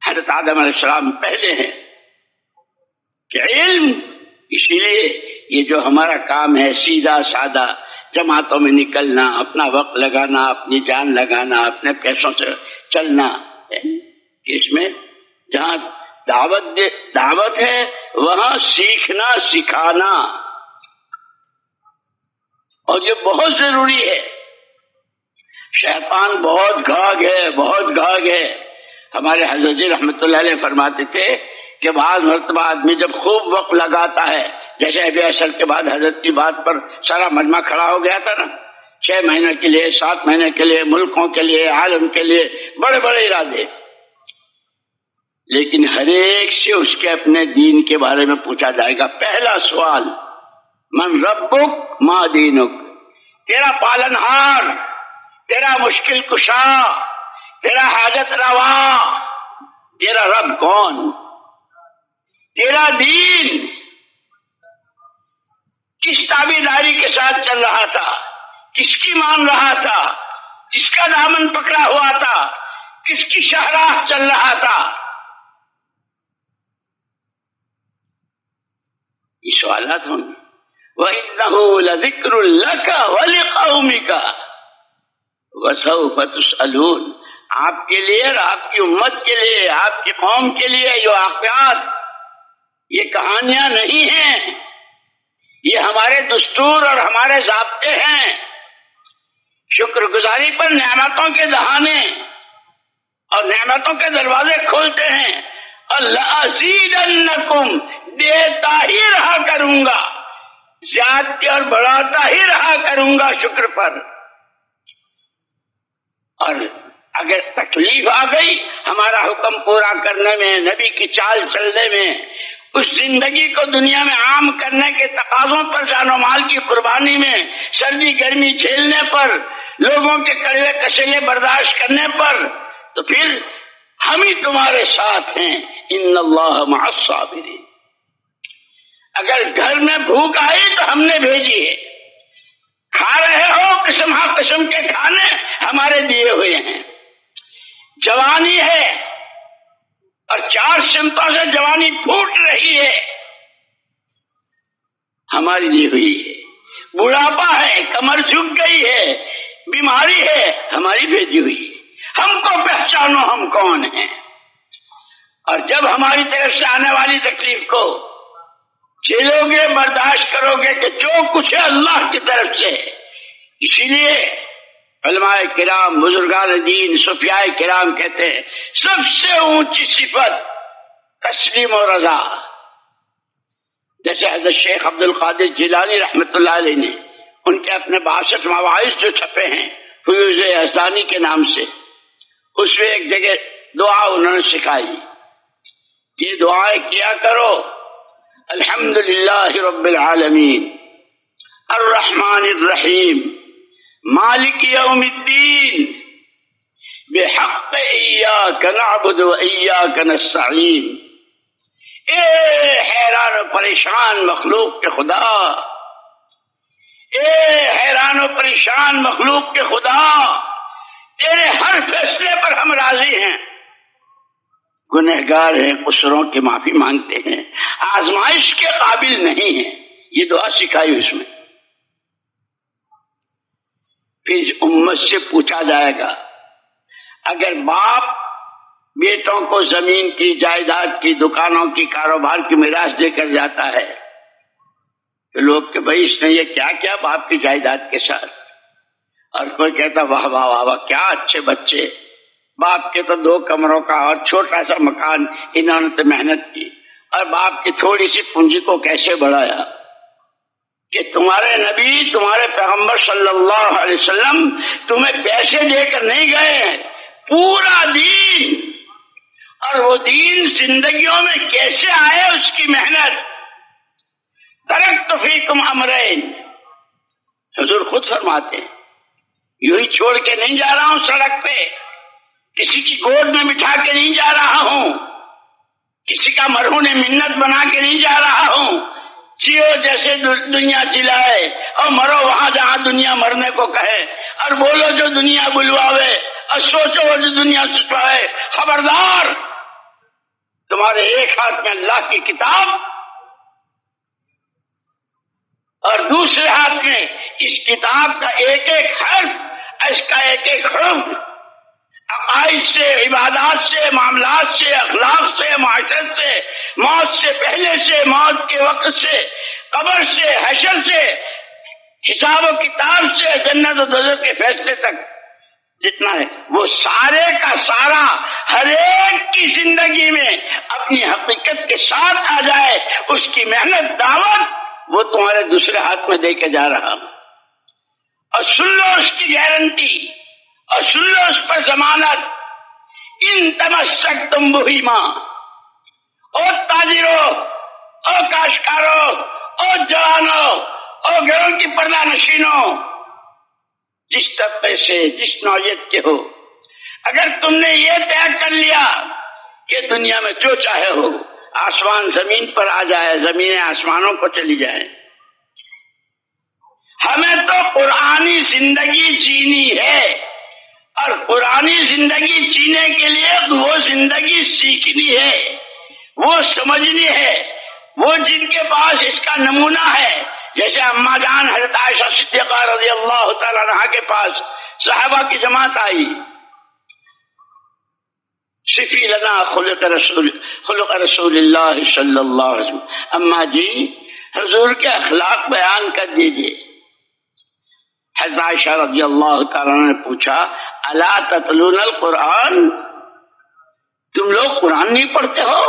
حضرت آدم علیہ السلام پہلے ہیں کہ علم. اسی لیے یہ جو ہمارا کام ہے سیدھا سادہ جماعتوں میں نکلنا، اپنا وقت لگانا، اپنی جان لگانا، اپنے پیسوں سے چلنا، کہ اس میں جہاں دعوت ہے وہاں سیکھنا سکھانا، اور یہ بہت ضروری ہے. شیطان بہت گھاگ ہے. ہمارے حضرت جی رحمت اللہ علیہ فرماتے تھے کہ بعض مرتبہ آدمی جب خوب وقت لگاتا ہے، جیسے ابھی اصل کے بعد حضرت کی بات پر سارا مجمع کھڑا ہو گیا تھا نا، 6 مہینے کے لیے، 7 مہینے کے لیے، ملکوں کے لیے، عالم کے لیے، بڑے بڑے ارادے. لیکن ہر ایک سے اس کے اپنے دین کے بارے میں پوچھا جائے گا. پہلا سوال من ربک ما دینک. تیرا پالنہار، تیرا مشکل کشا، تیرا حاجت روا، تیرا رب کون؟ تیرا دین کس تابعداری کے ساتھ چل رہا تھا؟ کس کی مان رہا تھا؟ کس کا دامن پکڑا ہوا تھا؟ کس کی شاہراہ چل رہا تھا؟ یہ سوالات ہوں گے۔ وَإِنَّهُ لَذِكْرٌ لَكَ وَلِقَوْمِكَ وَسَوْفَ تُسْأَلُونَ۔ آپ کے لیے اور آپ کی امت کے لیے، آپ کی قوم کے لیے یہ واقعات، یہ کہانیاں نہیں ہیں، یہ ہمارے دستور اور ہمارے ضابطے ہیں۔ شکر گزاری پر نعمتوں کے دہانے اور نعمتوں کے دروازے کھولتے ہیں۔ لَأَزِيدَنَّكُمْ، دیتا ہی رہا کروں گا، زیادتی اور بڑھاتا ہی رہا کروں گا شکر پر۔ اور اگر تکلیف آ گئی ہمارا حکم پورا کرنے میں، نبی کی چال چلنے میں، اس زندگی کو دنیا میں عام کرنے کے تقاضوں پر جان و مال کی قربانی میں، سردی گرمی جھیلنے پر، لوگوں کے کڑوے کشیلے برداشت کرنے پر، تو پھر ہم ہی تمہارے ساتھ ہیں۔ ان اللہ مع الصابرین۔ اگر گھر میں بھوک آئی تو ہم نے بھیجی ہے، کھا رہے ہو قسم ہر قسم کے کھانے ہمارے دیے ہوئے ہیں۔ جوانی ہے اور 4 سمتوں سے جوانی پھوٹ رہی ہے، ہماری دی ہوئی ہے۔ بڑھاپا ہے، کمر جھک گئی ہے، بیماری ہے، ہماری بھیجی ہوئی ہے۔ ہم کو پہچانو ہم کون ہیں، اور جب ہماری طرف سے آنے والی تکلیف کو جھیلو گے، برداشت کرو گے کہ جو کچھ ہے اللہ کی طرف سے۔ اسی لیے علماء کرام، بزرگان دین، صوفیاء کرام کہتے ہیں سب سے اونچی صفت تسلیم و رضا۔ جیسے حضرت شیخ عبد القادر جیلانی رحمۃ اللہ علیہ نے ان کے اپنے 62 مواعظ جو چھپے ہیں فیوض یزدانی کے نام سے، اس میں ایک جگہ دعا انہوں نے سکھائی، یہ دعائیں کیا کرو: الحمدللہ رب العالمین، الرحمن الرحیم، مالک یوم الدین، بحق ایاک نعبد و ایاک نستعین۔ اے حیران و پریشان مخلوق کے خدا، اے حیران و پریشان مخلوق کے خدا، تیرے ہر فیصلے پر ہم راضی ہیں، گنہگار ہیں، قصوروں کی معافی مانگتے ہیں، آزمائش کے قابل نہیں ہیں۔ یہ دعا سکھائی اس میں۔ پھر امت سے پوچھا جائے گا، اگر باپ بیٹوں کو زمین کی، جائیداد کی، دکانوں کی، کاروبار کی میراث دے کر جاتا ہے تو لوگ کہ بھائی اس نے یہ کیا کیا باپ کی جائیداد کے ساتھ؟ اور کوئی کہتا واہ واہ واہ واہ، کیا اچھے بچے، باپ کے تو 2 کمروں کا اور چھوٹا سا مکان، انہوں نے تو محنت کی، اور باپ کی تھوڑی سی پونجی کو کیسے بڑھایا کہ تمہارے نبی، تمہارے پیغمبر صلی اللہ علیہ وسلم تمہیں پیسے دے کر نہیں گئے، پورا دین، اور وہ دین زندگیوں میں کیسے آئے اس کی محنت۔ ترکت فیکم امرین، حضور خود فرماتے ہیں یوں ہی چھوڑ کے نہیں جا رہا ہوں سڑک پہ، کسی کی گود میں بٹھا کے نہیں جا رہا ہوں، کسی کا مرہون منت بنا کے نہیں جا رہا ہوں۔ جیو جیسے دنیا جلائے اور مرو وہاں جہاں دنیا مرنے کو کہے، اور بولو جو دنیا بلواوے، اور سوچو جو دنیا سوچوائے۔ خبردار، تمہارے ایک ہاتھ میں اللہ کی کتاب اور دوسرے ہاتھ میں اس کتاب کا ایک ایک حرف، اس کا ایک ایک حرف، عقائد سے، عبادات سے، معاملات سے، اخلاق سے، معاشرت سے، موت سے پہلے سے، موت کے وقت سے، قبر سے، حشر سے، حساب و کتاب سے، جنت و دوزخ کے فیصلے تک جتنا ہے، وہ سارے کا سارا ہر ایک کی زندگی میں اپنی حقیقت کے ساتھ آ جائے، اس کی محنت، دعوت وہ تمہارے دوسرے ہاتھ میں دے کے جا رہا ہوں۔ اور سن لو اس کی گارنٹی، اور سن لو اس پر ضمانت، ان تمسکتم بہما، او تاجروں، او کاشتکاروں، او جوانوں، او گھروں کی پردہ نشینوں، طبقے سے، جس نوعیت کے ہو، اگر تم نے یہ طے کر لیا کہ دنیا میں جو چاہے ہو، آسمان زمین پر آ جائے، زمینیں آسمانوں کو چلی جائیں، ہمیں تو قرآنی زندگی جینی ہے، اور قرآنی زندگی جینے کے لیے وہ زندگی سیکھنی ہے، وہ سمجھنی ہے۔ وہ جن کے پاس اس کا نمونہ ہے، جیسے اما جان حضرت عائشہ صدیقہ رضی اللہ تعالیٰ عنہا کے پاس صحابہ کی جماعت آئی، صفی لنا خلق رسول اللہ صلی اللہ علیہ وسلم، اما جی حضور کے اخلاق بیان کر دیجئے۔ حضرت عائشہ رضی اللہ تعالیٰ عنہ نے پوچھا، الا تتلون القرآن، تم لوگ قرآن نہیں پڑھتے ہو؟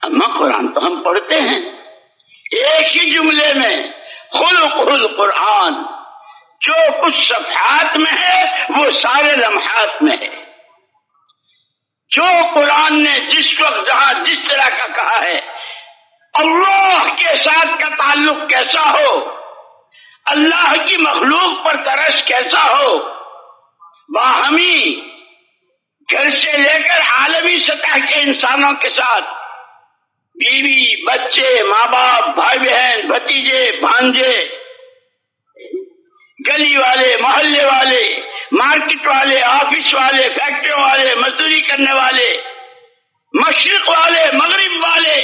اما قرآن تو ہم پڑھتے ہیں۔ ایک ہی جملے میں خلق القرآن، جو کچھ صفحات میں ہے وہ سارے لمحات میں ہے۔ جو قرآن نے جس وقت جہاں جس طرح کا کہا ہے، اللہ کے ساتھ کا تعلق کیسا ہو، اللہ کی مخلوق پر ترس کیسا ہو، باہمی گھر سے لے کر عالمی سطح کے انسانوں کے ساتھ، بیوی بچے ماں باپ بھائی بہن بھتیجے بھانجے، گلی والے محلے والے، مارکیٹ والے، آفس والے، فیکٹریوں والے، مزدوری کرنے والے، مشرق والے مغرب والے،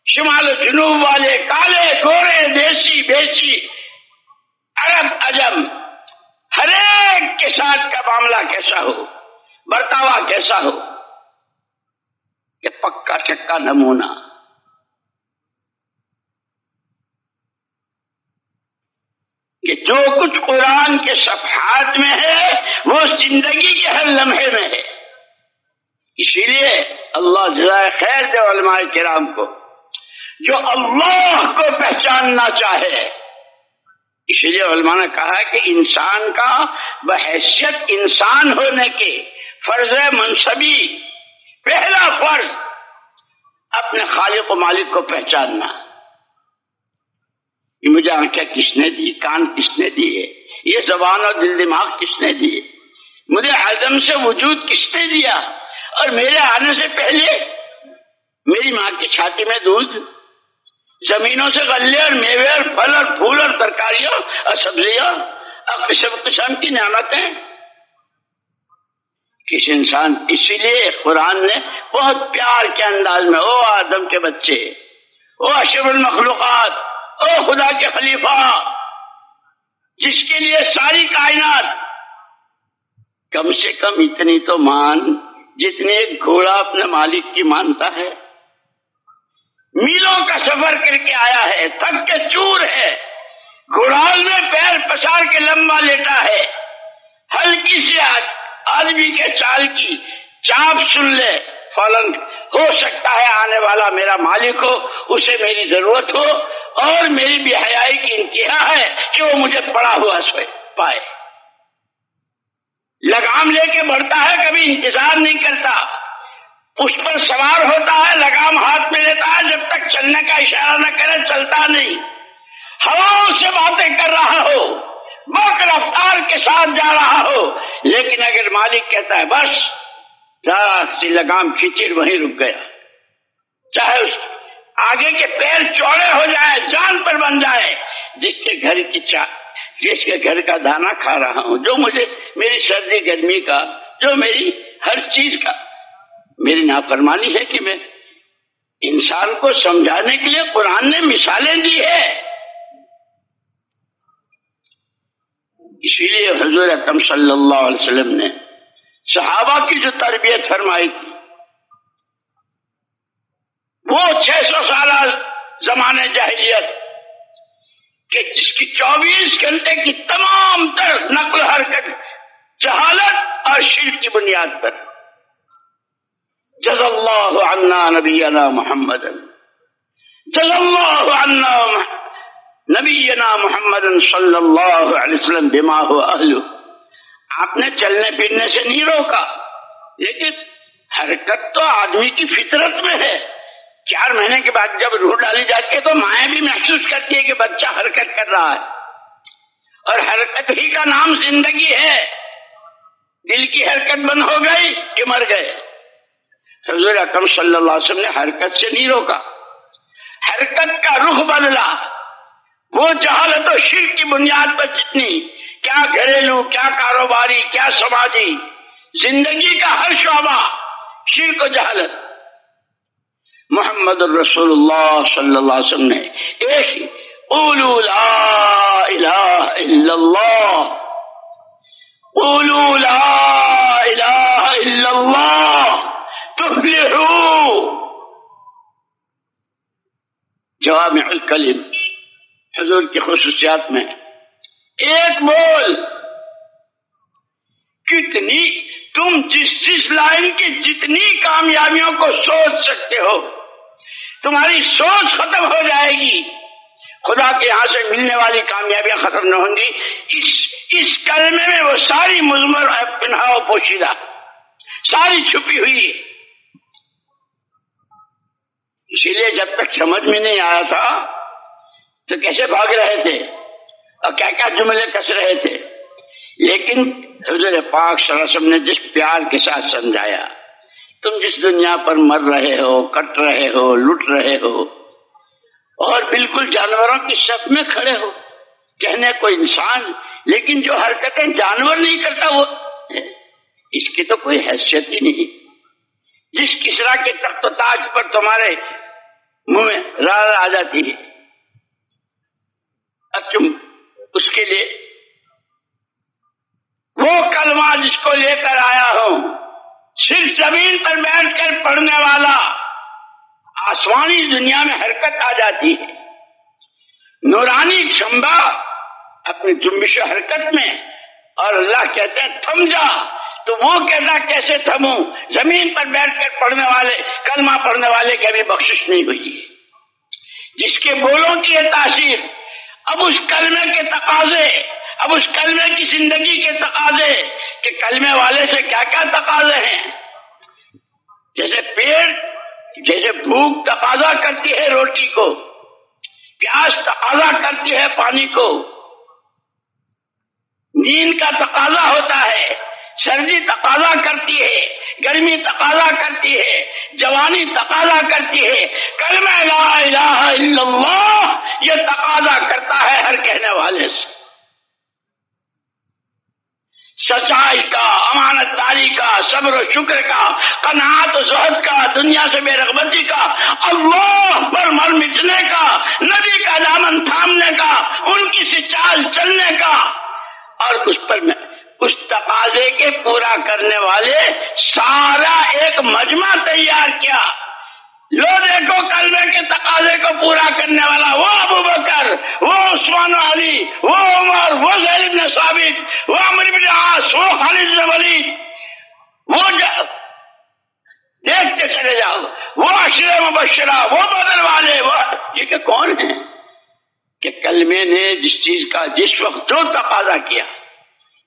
شمال و جنوب والے، کالے گورے، دیسی بیسی، عرب عجم، ہر ایک کے ساتھ کا معاملہ کیسا ہو، برتاوا کیسا ہو، یہ پکا چکا نمونہ۔ کہ جو کچھ قرآن کے صفحات میں ہے وہ زندگی کے ہر لمحے میں ہے۔ اسی لیے اللہ جزائے خیر دے علماء کرام کو، جو اللہ کو پہچاننا چاہے، اسی لیے علماء نے کہا کہ انسان کا بحیثیت انسان ہونے کے فرض منصبی پہلا فرض اپنے خالق و مالک کو پہچاننا۔ یہ مجھے آنکھیں کس نے دی، کان کس نے دیے، یہ زبان اور دل دماغ کس نے دیے، مجھے عدم سے وجود کس نے دیا، اور میرے آنے سے پہلے میری ماں کی چھاتی میں دودھ، زمینوں سے غلے اور میوے اور پھل اور پھول اور ترکاریاں اور سبزیاں اور قسم قسم کی نعمتیں کس انسان۔ اسی لیے قرآن نے بہت پیار کے انداز میں، او آدم کے بچے، او اشرف المخلوقات، او خدا کے خلیفہ، جس کے لیے ساری کائنات، کم سے کم اتنی تو مان جتنے ایک گھوڑا اپنے مالک کی مانتا ہے، میلوں کا سفر کر کے آیا ہے، تھک کے چور ہے، گھڑال میں پیر پسار کے لمبا لیٹا ہے، ہلکی سی آدمی کے چال کی چاپ سن لے، فوراً ہو سکتا ہے آنے والا میرا مالک ہو، اسے میری ضرورت ہو، اور میری بے حیائی کی انتہا ہے کہ وہ مجھے پڑا ہوا سوئے پائے۔ لگام لے کے بڑھتا ہے، کبھی انتظار نہیں کرتا، اس پر سوار ہوتا ہے، لگام ہاتھ میں لیتا ہے، جب تک چلنے کا اشارہ نہ کرے چلتا نہیں، ہواؤں سے باتیں کر رہا ہو، برق رفتار کے ساتھ جا رہا ہو، لیکن اگر مالک کہتا ہے بس ذرا سی لگام کھینچی، وہیں رک گیا، چاہے اس آگے کے پیر چوڑے ہو جائے، جان پر بن جائے، جس کے گھر کا دانا کھا رہا ہوں، جو مجھے میری سردی گرمی کا، جو میری ہر چیز کا، میری نافرمانی ہے کہ میں انسان کو سمجھانے کے لیے قرآن نے مثالیں دی ہے۔ اسی لیے حضور اکرم صلی اللہ علیہ وسلم نے صحابہ کی جو تربیت فرمائی تھی، وہ 600 سالہ زمانے جاہلیت کہ جس کی 24 گھنٹے کی تمام تر نقل حرکت جہالت اور شرک کی بنیاد پر، جزا اللہ عنا نبینا محمد، جزا اللہ عنا نبینا محمد صلی اللہ علیہ وسلم بما هو اہلہ۔ آپ نے چلنے پھرنے سے نہیں روکا، لیکن حرکت تو آدمی کی فطرت میں ہے۔ 4 مہینے کے بعد جب روح ڈالی جاتی ہے تو مائیں بھی محسوس کرتی ہے کہ بچہ حرکت کر رہا ہے، اور حرکت ہی کا کا نام زندگی ہے، دل کی حرکت بند ہو گئی کہ مر گئے۔ حضور اکرم صلی اللہ علیہ وسلم نے حرکت سے نہیں روکا، حرکت کا رخ بدلا۔ وہ جہالت و شرک کی بنیاد پر جتنی، کیا گھریلو، کیا کاروباری، کیا سماجی، زندگی کا ہر شعبہ شرک و جہالت، محمد الرسول اللہ صلی اللہ علیہ وسلم نے ایک ہی قولوا لا الہ الا اللہ، قولوا لا الہ الا اللہ تفلحوا، جوامع الکلم حضور کی خصوصیات میں ایک بول، کتنی تم جس لائن کی جتنی کامیابیوں کو سوچ سکتے ہو، تمہاری سوچ ختم ہو جائے گی، خدا کے یہاں سے ملنے والی کامیابیاں ختم نہ ہوں گی۔ اس کلمے میں وہ ساری مضمر پنہا و پوشیدہ، ساری چھپی ہوئی ہے۔ اسی لیے جب تک سمجھ میں نہیں آیا تھا تو کیسے بھاگ رہے تھے اور کیا کیا جملے کس رہے تھے، لیکن حضور پاک صلی اللہ علیہ وسلم نے جس پیار کے ساتھ سمجھایا، تم جس دنیا پر مر رہے ہو، کٹ رہے ہو، لٹ رہے ہو اور بالکل جانوروں کی صف میں کھڑے ہو، کہنے کو انسان لیکن جو حرکتیں جانور نہیں کرتا وہ اس کی تو کوئی حیثیت ہی نہیں۔ جس کسرا کے تخت و تاج پر تمہارے منہ میں رال آ جاتی ہے، اب تم اس کے لیے وہ کلمہ جس کو لے کر آیا ہوں، صرف زمین پر بیٹھ کر پڑھنے والا، آسمانی دنیا میں حرکت آ جاتی ہے۔ نورانی شمبا اپنی جنبش و حرکت میں، اور اللہ کہتے ہیں تھم جا، تو وہ کہتا کیسے تھموں؟ زمین پر بیٹھ کر پڑھنے والے، کلمہ پڑھنے والے کی ابھی بخشش نہیں ہوئی، جس کے بولوں کی ہے تاثیر۔ اب اس کلمے کے تقاضے، اب اس کلمے کی زندگی کے تقاضے کہ کلمے والے سے کیا کیا تقاضے ہیں، جیسے پیٹ، جیسے بھوک تقاضا کرتی ہے روٹی کو، پیاس تقاضا کرتی ہے پانی کو، نیند کا تقاضا ہوتا ہے، سردی تقاضا کرتی ہے، گرمی تقاضا کرتی ہے، جوانی تقاضا کرتی ہے، کلمہ لا الہ الا اللہ یہ تقاضا کرتا ہے ہر کہنے والے سے، سچائی کا، امانت داری کا، صبر و شکر کا، قناعت و زہد کا، دنیا سے بے رغبتی کا، اللہ پر مر مٹنے کا، نبی کا دامن تھامنے کا، ان کی سی چال چلنے کا، اور اس تقاضے کے پورا کرنے والے سارا ایک مجمع تیار کیا۔ لو دیکھو کلمے کے تقاضے کو پورا کرنے والا وہ ابو بکر، وہ عثمان و علی، وہ عمر، وہ زید بن ثابت، وہ عمرو بن عاص، وہ خالد بن ولید، وہ دیکھتے چلے جاؤ، وہ عشرہ مبشرہ، وہ بدر والے، وہ یہ کہ کون ہیں کہ کلمے نے جس چیز کا جس وقت جو تقاضا کیا۔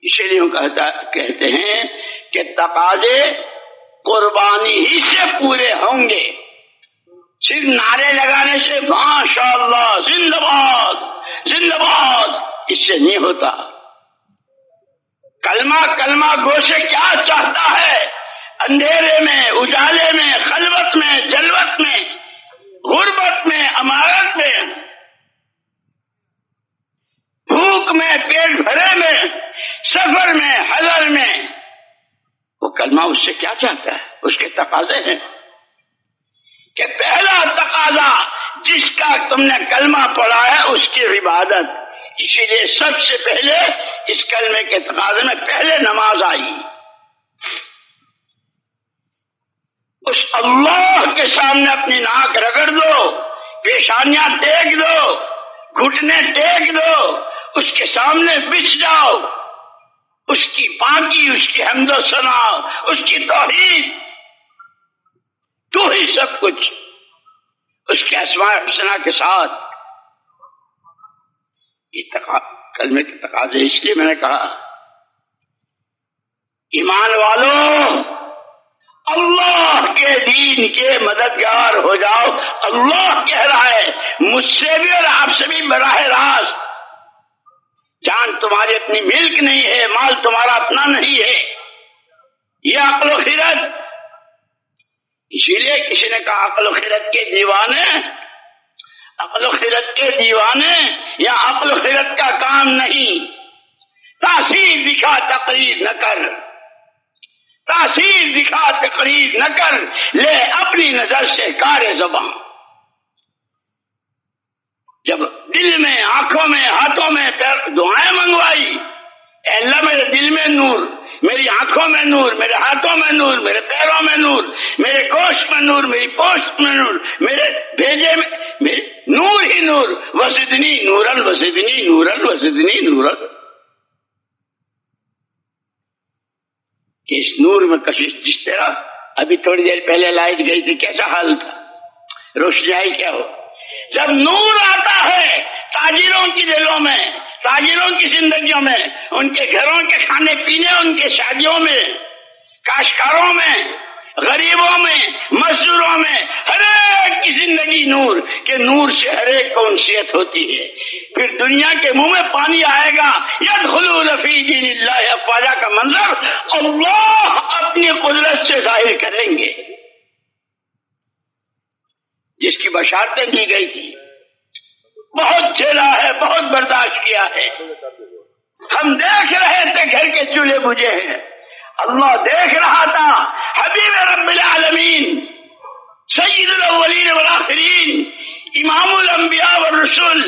اسی لیے کہتے ہیں کہ تقاضے قربانی ہی سے پورے ہوں گے، صرف نعرے لگانے سے ماشاء اللہ زندہ باد زندہ باد اس سے نہیں ہوتا۔ کلمہ گو سے کیا چاہتا ہے؟ اندھیرے میں، اجالے میں، خلوت میں، جلوت میں، غربت میں، امارت میں، بھوک میں، پیٹ بھرے میں، سفر میں، حضر میں، وہ کلمہ اس سے کیا چاہتا ہے؟ اس کے تقاضے ہیں کہ پہلا تقاضا جس کا تم نے کلمہ پڑھا ہے اس کی عبادت۔ اسی لیے سب سے پہلے اس کلمے کے تقاضے میں پہلے نماز آئی۔ اس اللہ کے سامنے اپنی ناک رگڑ دو، پیشانیاں ٹیک دو، گھٹنے ٹیک دو، اس کے سامنے بچھ جاؤ، اس کی پاکی، اس کی حمد و ثنا، اس کی توحید، تو ہی سب کچھ، اس کے اسماء حسنہ کے ساتھ۔ یہ کلمے کے تقاضے، اس لیے میں نے کہا ایمان والوں اللہ کے دین کے مددگار ہو جاؤ۔ اللہ کہہ رہا ہے مجھ سے بھی اور آپ سے بھی براہ راست، جان تمہاری اپنی ملک نہیں ہے، مال تمہارا اپنا نہیں ہے، یہ عقل و خرد. اسی لیے کسی نے کہا عقل و خرد کے دیوانے، عقل و خرد کے دیوانے یا عقل و خرد کا کام نہیں. تاثیر دکھا تقریر نہ کر، تاثیر دکھا تقریر نہ کر، لے اپنی نظر سے کار زبان. جب دل میں، آنکھوں میں، ہاتھوں میں دعائیں منگوائی، اے اللہ میرے دل میں نور، میری آنکھوں میں نور، میرے ہاتھوں میں نور، میرے پیروں میں نور، میرے گوشت میں نور، میری پوست میں نور، میرے بھیجے میں نور ہی نور، وزدنی نورن وزدنی نورن وزدنی نورن. کہ اس نور میں کشش، جس طرح ابھی تھوڑی دیر پہلے لائٹ گئی تھی کیسا حال تھا، روشنائی کیا ہو. جب نور آتا ہے تاجروں کی دلوں میں، تاجروں کی زندگیوں میں، ان کے گھروں کے کھانے پینے، ان کے شادیوں میں، کاشتکاروں میں، غریبوں میں، مزدوروں میں، ہر ایک کی زندگی نور کے نور سے ہر ایک کو انسیت ہوتی ہے. پھر دنیا کے منہ میں پانی آئے گا. یدخلون فی دین اللہ افواجا کا منظر اللہ اپنی قدرت سے ظاہر کریں گے، جس کی بشارتیں کی گئی تھی. بہت جھیلا ہے، بہت برداشت کیا ہے. ہم دیکھ رہے تھے گھر کے چولہے بجھے ہیں، اللہ دیکھ رہا تھا. حبیب رب العالمین، سید الاولین والآخرین، امام الانبیاء والرسل،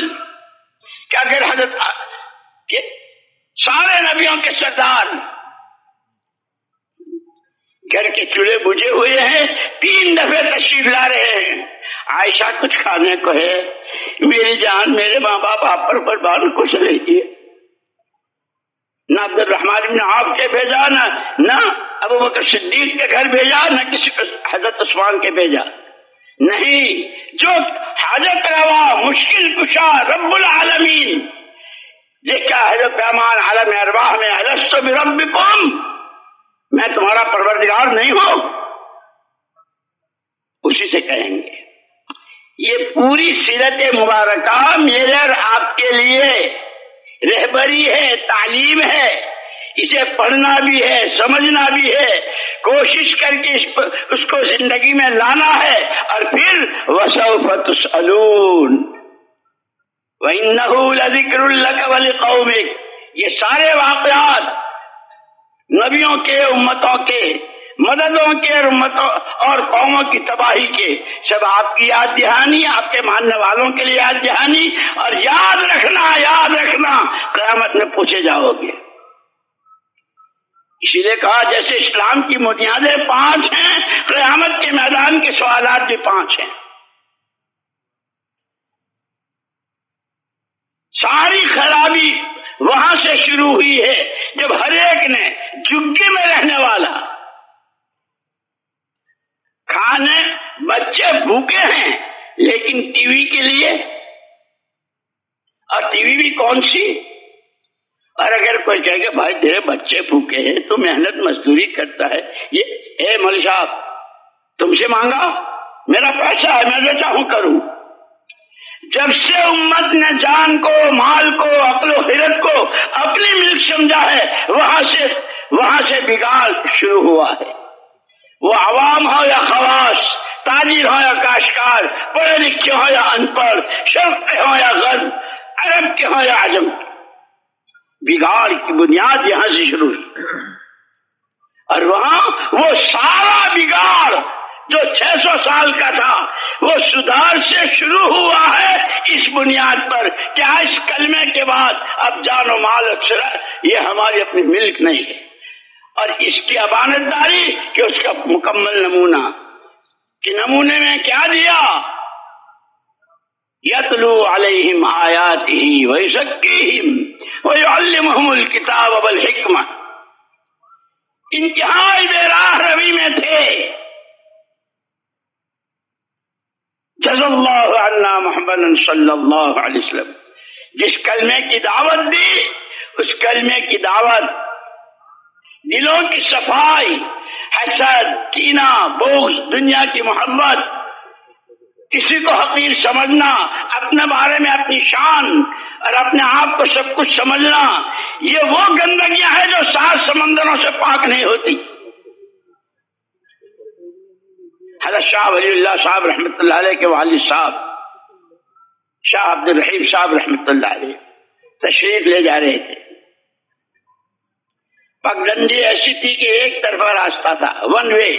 کہ اگر حضرت سارے نبیوں کے سردار گھر کے چولہے بجھے ہوئے ہیں، 3 دفعے تشریف لا رہے ہیں. عائشہ کچھ کھانے کو ہے؟ میری جان میرے ماں باپ آپ پر قربان کچھ نہیں ہے. نہ عبد الرحمن بن عوف کے بھیجا، نہ ابو بکر صدیق کے گھر بھیجا، نہ کسی حضرت عثمان کے بھیجا. نہیں، جو حاجت روا مشکل کشا رب العالمین، یہ کیا ہے جو پیمان عالم ارواح میں الست بربکم، میں تمہارا پروردگار نہیں ہوں، اسی سے کہیں گے. یہ پوری سیرت مبارکہ میرے اور آپ کے لیے رہبری ہے، تعلیم ہے. اسے پڑھنا بھی ہے، سمجھنا بھی ہے، کوشش کر کے اس کو زندگی میں لانا ہے. اور پھر وَسَوْفَ تُسْأَلُونَ وَإِنَّهُ لَذِكْرٌ لَكَ وَلِقَوْمِكَ. یہ سارے واقعات نبیوں کے، امتوں کے، مددوں کے اور امتوں اور قوموں کی تباہی کے، سب آپ کی یاد دہانی، آپ کے ماننے والوں کے لیے یاد دہانی. اور یاد رکھنا قیامت میں پوچھے جاؤ گے. اسی لیے کہا جیسے اسلام کی بنیادیں 5 ہیں، قیامت کے میدان کے سوالات بھی 5 ہیں. ساری خرابی وہاں سے شروع ہوئی ہے جب ہر ایک نے جھگی میں رہنے والا، کھانے بچے بھوکے ہیں لیکن ٹی وی کے لیے، اور ٹی وی بھی کون سی. اور اگر کوئی کہے کہ بھائی تیرے بچے بھوکے ہیں تو محنت مزدوری کرتا ہے، یہ اے مولوی صاحب تم سے مانگا، میرا پیسہ ہے، میں جو چاہوں کروں. جب سے امت نے جان کو، مال کو، عقل و خرد کو اپنی ملک سمجھا ہے، وہاں سے بگاڑ شروع ہوا ہے. وہ عوام ہو یا خواص، تاجر ہو یا کاشتکار، پڑھے لکھے ہو یا ان پڑھ، شرق کے ہو یا غرب، عرب کے ہو یا عجم، بگاڑ کی بنیاد یہاں سے شروع ہوئی. اور وہاں وہ سارا بگاڑ جو 600 سال کا تھا وہ سدھار سے شروع ہوا ہے اس بنیاد پر کہ اس کلمے کے بعد اب جان و مال یہ ہماری اپنی ملک نہیں ہے. اور اس کی امانت داری کہ اس کا مکمل نمونہ، کہ نمونے میں کیا دیا، یتلو علیہم آیاتہ ویزکیہم ویعلمہم الکتاب والحکمہ. انتہائی بے راہ روی میں تھے. جزا اللہ عنا محمد صلی اللہ علیہ وسلم. جس کلمے کی دعوت دی اس کلمے کی دعوت دلوں کی صفائی، حسد، کینہ، بغض، دنیا کی محبت، کسی کو حقیر سمجھنا، اپنے بارے میں اپنی شان اور اپنے آپ کو سب کچھ سمجھنا، یہ وہ گندگیاں ہیں جو 7 سمندروں سے پاک نہیں ہوتی۔ حضرت شاہ ولی اللہ صاحب رحمۃ اللہ علیہ کے والد صاحب شاہ عبد الرحیم صاحب رحمۃ اللہ علیہ تشریف لے جا رہے تھے۔ پگڈنڈی ایسی تھی کہ ایک طرفہ راستہ تھا، ون وے،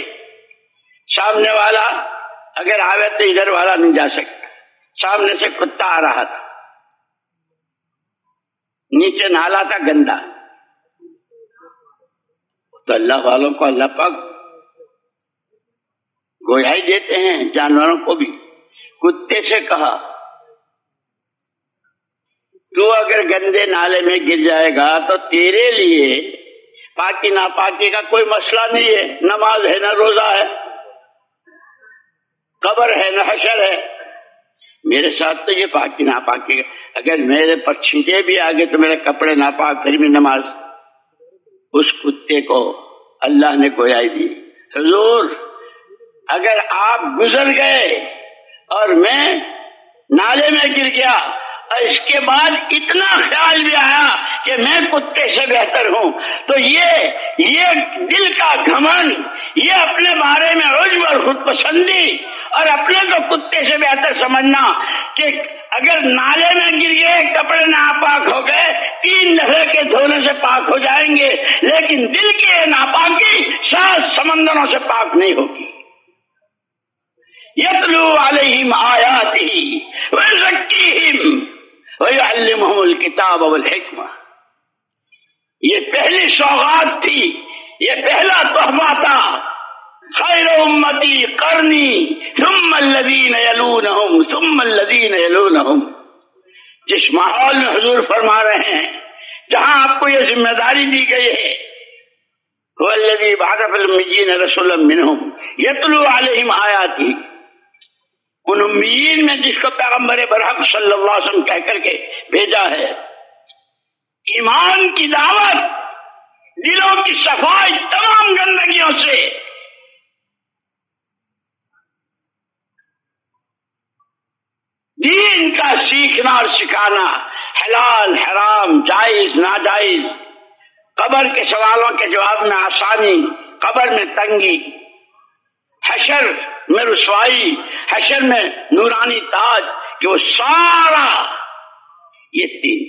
سامنے والا اگر آوے تو ادھر والا نہیں جا سکتا۔ سامنے سے کتا آ رہا تھا، نیچے نالا تھا گندا، تو اللہ والوں کو اللہ پاک گویائی دیتے ہیں، جانوروں کو بھی۔ کتے سے کہا تو اگر گندے نالے میں گر جائے گا تو تیرے لیے پاکی ناپاکی کا کوئی مسئلہ نہیں ہے، نماز ہے نہ روزہ ہے، قبر ہے نہ حشر ہے۔ میرے ساتھ تو یہ پاکی ناپاکی، اگر میرے پر چھینٹے بھی آگے تو میرے کپڑے ناپاک، پھر بھی نماز۔ اس کتے کو اللہ نے گویائی دی، حضور اگر آپ گزر گئے اور میں نالے میں گر گیا اور اس کے بعد اتنا خیال بھی آیا کہ میں کتے سے بہتر ہوں، تو یہ دل کا گھمنڈ، یہ اپنے بارے میں عجب اور خود پسندی اور اپنے کو کتے سے بہتر سمجھنا کہ اگر نالے میں گر گئے، کپڑے ناپاک ہو گئے، 3 دفعے کے دھونے سے پاک ہو جائیں گے، لیکن دل کی ناپاکی 7 سمندروں سے پاک نہیں ہوگی۔ یتلو علیہم آیاتہ ویزکیہم ویعلمہم الکتاب والحکمہ۔ یہ پہلی سوغات تھی، یہ پہلا تحفہ تھا۔ خیر امتی قرنی ثم الذین یلونہم ثم الذین یلونہم۔ جس ماحول میں حضور فرما رہے ہیں، جہاں آپ کو یہ ذمہ داری دی گئی ہے، والذی بعث فی الامیین رسولا منہم یتلو علیہم آیاتہ، ان امیین میں جس کو پیغمبر برحق صلی اللہ علیہ وسلم کہہ کر کے بھیجا ہے، ایمان کی دعوت، دلوں کی صفائی تمام گندگیوں سے، دین کا سیکھنا اور سکھانا، حلال حرام، جائز ناجائز، قبر کے سوالوں کے جواب میں آسانی، قبر میں تنگی، حشر میں رسوائی، حشر میں نورانی تاج، کہ وہ سارا یہ 3،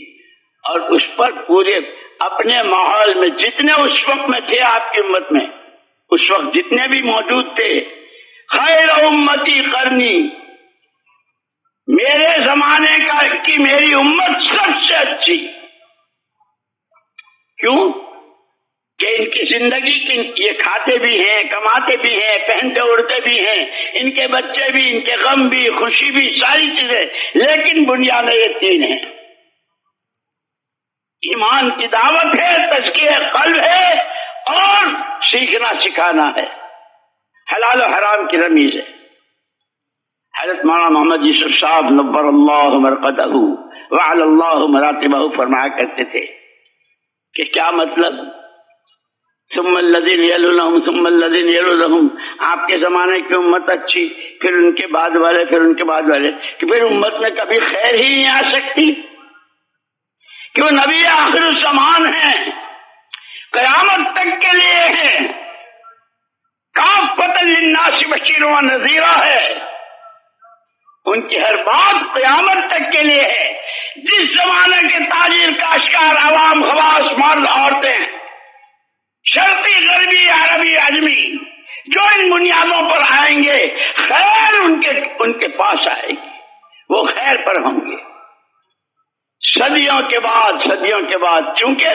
اور اس پر پورے اپنے ماحول میں جتنے اس وقت میں تھے آپ کی امت میں، اس وقت جتنے بھی موجود تھے، خیر امتی قرنی، میرے زمانے کی میری امت سب سے اچھی۔ کیوں کہ ان کی زندگی کی یہ کھاتے بھی ہیں، کماتے بھی ہیں، پہنتے اڑتے بھی ہیں، ان کے بچے بھی، ان کے غم بھی، خوشی بھی، ساری چیزیں، لیکن بنیاد یہ 3 ہیں، ایمان کی دعوت ہے، تزکیہ قلب ہے، اور سیکھنا سکھانا ہے، حلال و حرام کی رمیز ہے۔ حضرت مولانا محمد یوسف صاحب نور اللہ مرقدہ وعلی اللہ مراتبہ فرمایا کرتے تھے کہ کیا مطلب، ثم الذین یلونہم ثم الذین یلونہم، آپ کے زمانے کی امت اچھی، پھر ان کے بعد والے، پھر ان کے بعد والے، کہ پھر امت میں کبھی خیر ہی نہیں آ سکتی، کہ وہ نبی آخر الزمان ہیں، قیامت تک کے لیے ہیں، کافۃ للناس بشیرا و نذیرا ہے، ان کی ہر بات قیامت تک کے لیے ہے۔ جس زمانے کے تاجر، کاشتکار، عوام، خواص، مرد، عورتیں، شرقی، غربی، عربی، عجمی، جو ان بنیادوں پر آئیں گے، خیر ان کے پاس آئے گی، وہ خیر پر ہوں گے صدیوں کے بعد، چونکہ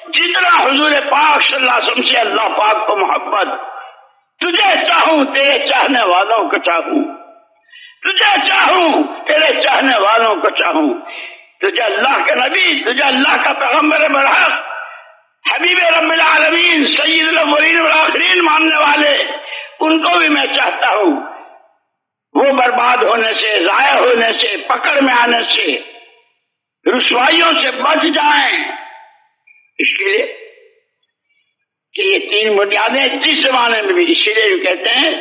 جتنا حضور پاک صلی اللہ علیہ وسلم سے اللہ پاک کو محبت، تجھے چاہوں تیرے چاہنے والوں کو چاہوں، تجھے چاہوں تیرے چاہنے والوں کو چاہوں، تجھے اللہ کا نبی، تجھے اللہ کا پیغمبر برحق، حبیب رب العالمین، سید الاولین والآخرین ماننے والے، ان کو بھی میں چاہتا ہوں، وہ برباد ہونے سے، ضائع ہونے سے، پکڑ میں آنے سے، رسوائیوں سے بچ جائیں۔ اس کے لیے کہ یہ 3 بنیادیں جس زمانے میں بھی، اسی لیے کہتے ہیں،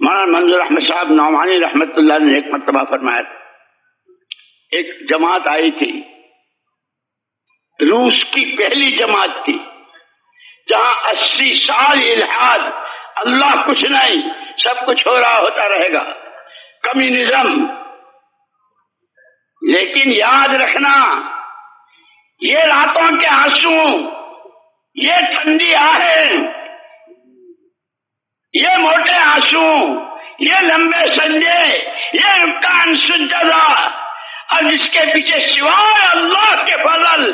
مولانا منظور احمد صاحب نعمانی رحمت اللہ نے ایک مرتبہ فرمایا تھا، ایک جماعت آئی تھی روس کی پہلی جماعت تھی جہاں 80 سال الحاد، اللہ کچھ نہیں، سب کچھ ہو رہا ہوتا رہے گا، کمیونزم۔ لیکن یاد رکھنا، یہ راتوں کے آنسو، یہ ٹھنڈی آہیں، یہ موٹے آنسو، یہ لمبے سنجے، یہ رکان سجدہ، اور جس کے پیچھے سوائے اللہ کے فضل،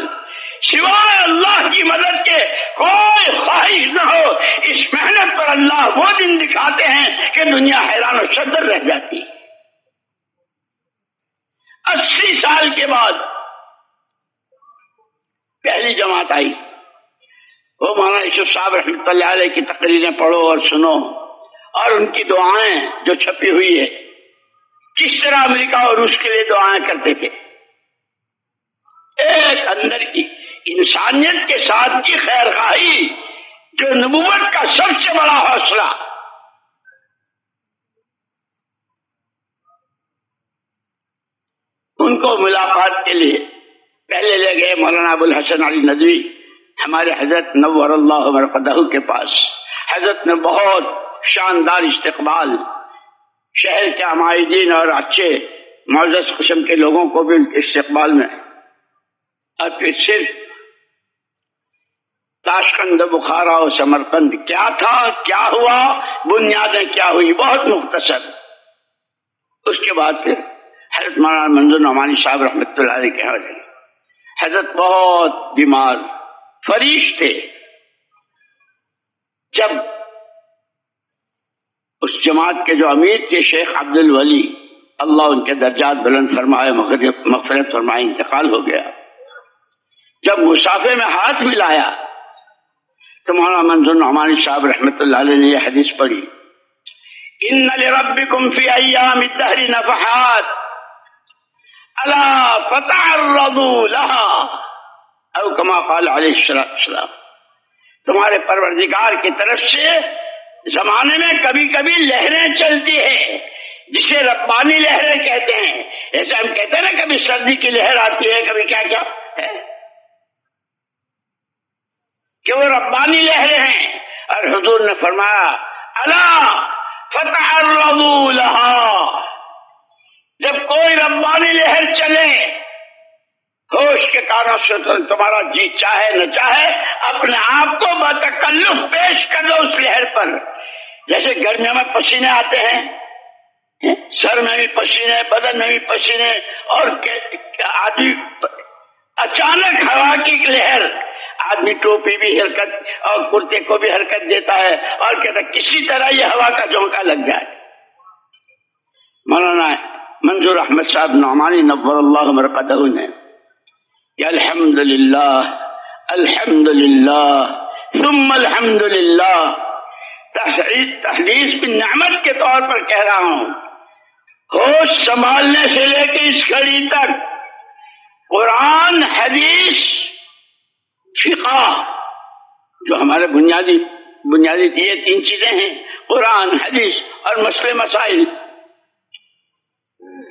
سوائے اللہ کی مدد کے کوئی خواہش نہ ہو، اس محنت پر اللہ وہ دن دکھاتے ہیں کہ دنیا حیران و شدر رہ جاتی۔ 80 سال کے بعد پہلی جماعت آئی، وہ مولانا یوسف صاحب رحمۃ اللہ علیہ کی تقریریں پڑھو اور سنو، اور ان کی دعائیں جو چھپی ہوئی ہے، کس طرح امریکہ اور روس کے لیے دعائیں کرتے تھے، ایک اندر کی انسانیت کے ساتھ کی خیر خواہی جو نبوت کا سب سے بڑا حوصلہ۔ ان کو ملاقات کے لیے پہلے لے گئے مولانا ابو الحسن علی ندوی، ہمارے حضرت نور اللہ مرقدہ کے پاس۔ حضرت نے بہت شاندار استقبال، شہر کے عمائدین اور اچھے معزز قسم کے لوگوں کو بھی ان کے استقبال میں، اور پھر صرف تاشقند، بخارا اور سمرقند کیا تھا، کیا ہوا، بنیادیں کیا ہوئی، بہت مختصر۔ اس کے بعد پھر حضرت مولانا منظور نعمانی صاحب رحمۃ اللہ علیہ کے حوالے، حضرت بہت بیمار فریش تھے۔ جب اس جماعت کے جو امیر تھے شیخ عبد الولی، اللہ ان کے درجات بلند فرمائے، مغفرت فرمائے، انتقال ہو گیا، جب مسافے میں ہاتھ ملایا تو مولانا منظور نعمانی صاحب رحمۃ اللہ علیہ نے یہ حدیث پڑھی، ان لربکم فی ایام الدہر نفحات الا فتعرضوا لها، او کما قال علیہ الصلوۃ والسلام، تمہارے پروردگار کی طرف سے زمانے میں کبھی کبھی لہریں چلتی ہیں جسے ربانی لہریں کہتے ہیں۔ ایسے ہم کہتے ہیں نا کبھی سردی کی لہر آتی ہے، کبھی کیا کیا ہے کہ وہ ربانی لہریں ہیں، اور حضور نے فرمایا الا فتعرضوا لها، جب کوئی ربانی لہر چلے ہوش کے کانوں سے تمہارا جی چاہے نہ چاہے اپنے آپ کو بتکلف پیش کر دو اس لہر پر۔ جیسے گرمیوں میں پسینے آتے ہیں، سر میں بھی پسینے، بدن میں بھی پسینے، اور آدمی اچانک ہوا کی لہر، آدمی ٹوپی بھی حرکت اور کرتے کو بھی حرکت دیتا ہے، اور کہتا ہے کسی طرح یہ ہوا کا جھونکا لگ جائے۔ مولانا منظور احمد صاحب نعمانی نور اللہ مرقدہ نے الحمدللہ الحمدللہ ثم الحمدللہ تحدیث کی نعمت کے طور پر کہہ رہا ہوں، ہوش سنبھالنے سے لے کے اس گھڑی تک قرآن، حدیث، فقہ، جو ہمارے بنیادی یہ 3 چیزیں ہیں، قرآن، حدیث اور مسئلے مسائل،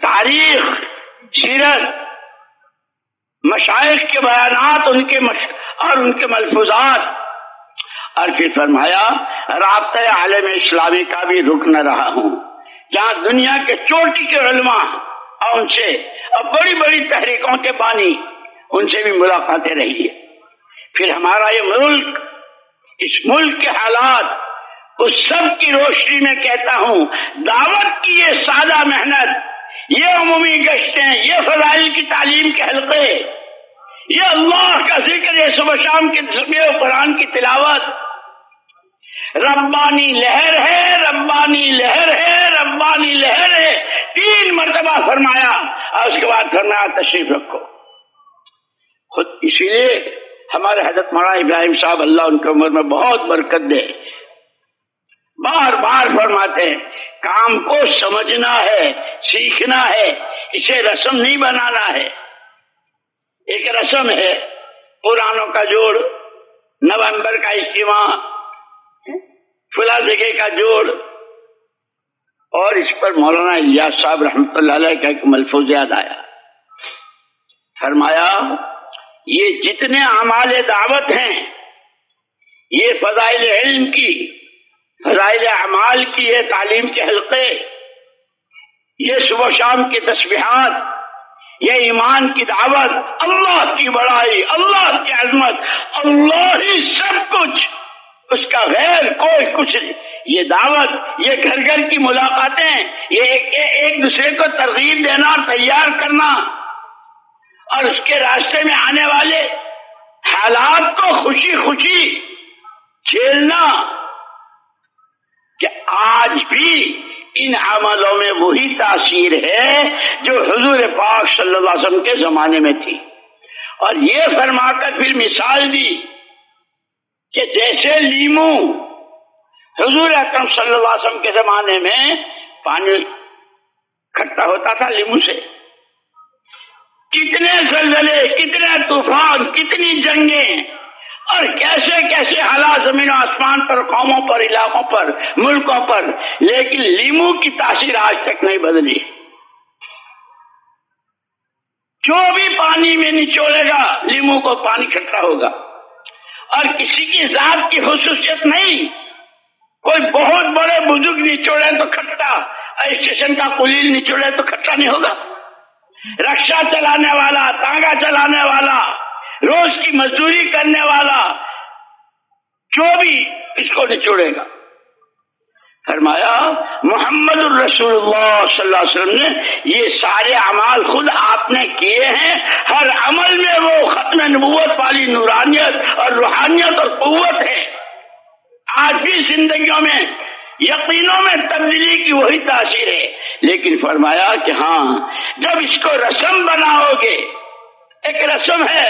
تاریخ، سیرت، مشائخ کے بیانات، اور ان کے ملفوظات، اور پھر فرمایا رابطہ عالم اسلامی کا بھی رکن رہا ہوں، جہاں دنیا کے چوٹی کے علماء اور ان سے اور بڑی بڑی تحریکوں کے بانی، ان سے بھی ملاقاتیں رہی ہے۔ پھر ہمارا یہ ملک، اس ملک کے حالات، اس سب کی روشنی میں کہتا ہوں، دعوت کی یہ سادہ محنت، یہ عمومی گشتیں، یہ فضائل کی تعلیم کے حلقے، یہ اللہ کا ذکر، یہ صبح شام کے ذکر و قرآن کی تلاوت، ربانی لہر ہے، ربانی لہر ہے، ربانی لہر ہے، 3 مرتبہ فرمایا، اور اس کے بعد فرمایا تشریف رکھو۔ خود اسی لیے ہمارے حضرت مولانا ابراہیم صاحب اللہ ان کی عمر میں بہت برکت دے، بار بار فرماتے ہیں کام کو سمجھنا ہے، سیکھنا ہے، اسے رسم نہیں بنانا ہے۔ ایک رسم ہے پرانوں کا جوڑ، نومبر کا اجتماع، فلاں جگہ کا جوڑ، اور اس پر مولانا الیاس صاحب رحمۃ اللہ علیہ کا ایک ملفوظ یاد آیا، فرمایا یہ جتنے اعمال دعوت ہیں، یہ فضائل علم کی، فضائل اعمال کی، یہ تعلیم کے حلقے، یہ صبح و شام کی تسبیحات، یہ ایمان کی دعوت، اللہ کی بڑائی، اللہ کی عظمت، اللہ ہی سب کچھ، اس کا غیر کوئی کچھ نہیں۔ یہ دعوت، یہ گھر گھر کی ملاقاتیں، یہ ایک دوسرے کو ترغیب دینا، تیار کرنا، اور اس کے راستے میں آنے والے حالات کو خوشی خوشی جھیلنا، کہ آج بھی ان عملوں میں وہی تاثیر ہے جو حضور پاک صلی اللہ علیہ وسلم کے زمانے میں تھی۔ اور یہ فرما کر پھر مثال دی کہ جیسے لیمو، حضور اکرم صلی اللہ علیہ وسلم کے زمانے میں پانی کھٹا ہوتا تھا لیمو سے، کتنے زلزلے، کتنے طوفان، کتنی جنگیں، اور کیسے کیسے حالات زمین و آسمان پر، قوموں پر، علاقوں پر، ملکوں پر، لیکن لیمو کی تاثیر آج تک نہیں بدلی۔ جو بھی پانی میں نچوڑے گا لیمو کو پانی کھٹا ہوگا، اور کسی کی ذات کی خصوصیت نہیں، کوئی بہت بڑے بزرگ نچوڑے تو کھٹا، اسٹیشن کا قلیل نچوڑے تو کھٹا نہیں ہوگا، رکشہ چلانے والا، تانگا چلانے والا، روز کی مزدوری کرنے والا، جو بھی اس کو نچوڑے گا۔ فرمایا محمد الرسول اللہ صلی اللہ علیہ وسلم نے یہ سارے اعمال خود آپ نے کیے ہیں، ہر عمل میں وہ ختم نبوت والی نورانیت اور روحانیت اور قوت ہے۔ آج بھی زندگیوں میں، یقینوں میں تبدیلی کی وہی تاثیر ہے، لیکن فرمایا کہ ہاں جب اس کو رسم بناؤ گے، ایک رسم ہے،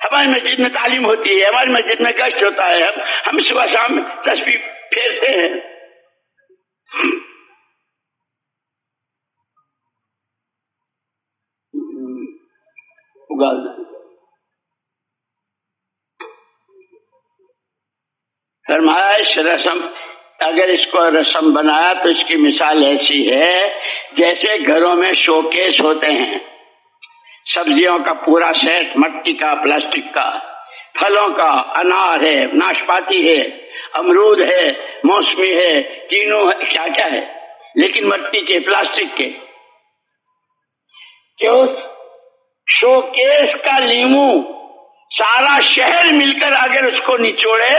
ہماری مسجد میں تعلیم ہوتی ہے، ہماری مسجد میں گشت ہوتا ہے، ہم صبح شام تسبیح پھیرتے ہیں، فرمایا اس رسم، اگر اس کو رسم بنایا تو اس کی مثال ایسی ہے جیسے گھروں میں شوکیس ہوتے ہیں، سبزیوں کا پورا سیٹ، مٹی کا، پلاسٹک کا، پھلوں کا، انار ہے، ناشپاتی ہے، امرود ہے، موسمی ہے، تینوں ہے، کیا کیا ہے، لیکن مٹی کے، پلاسٹک کے، کہ اس شوکیس کا لیمو سارا شہر مل کر اگر اس کو نچوڑے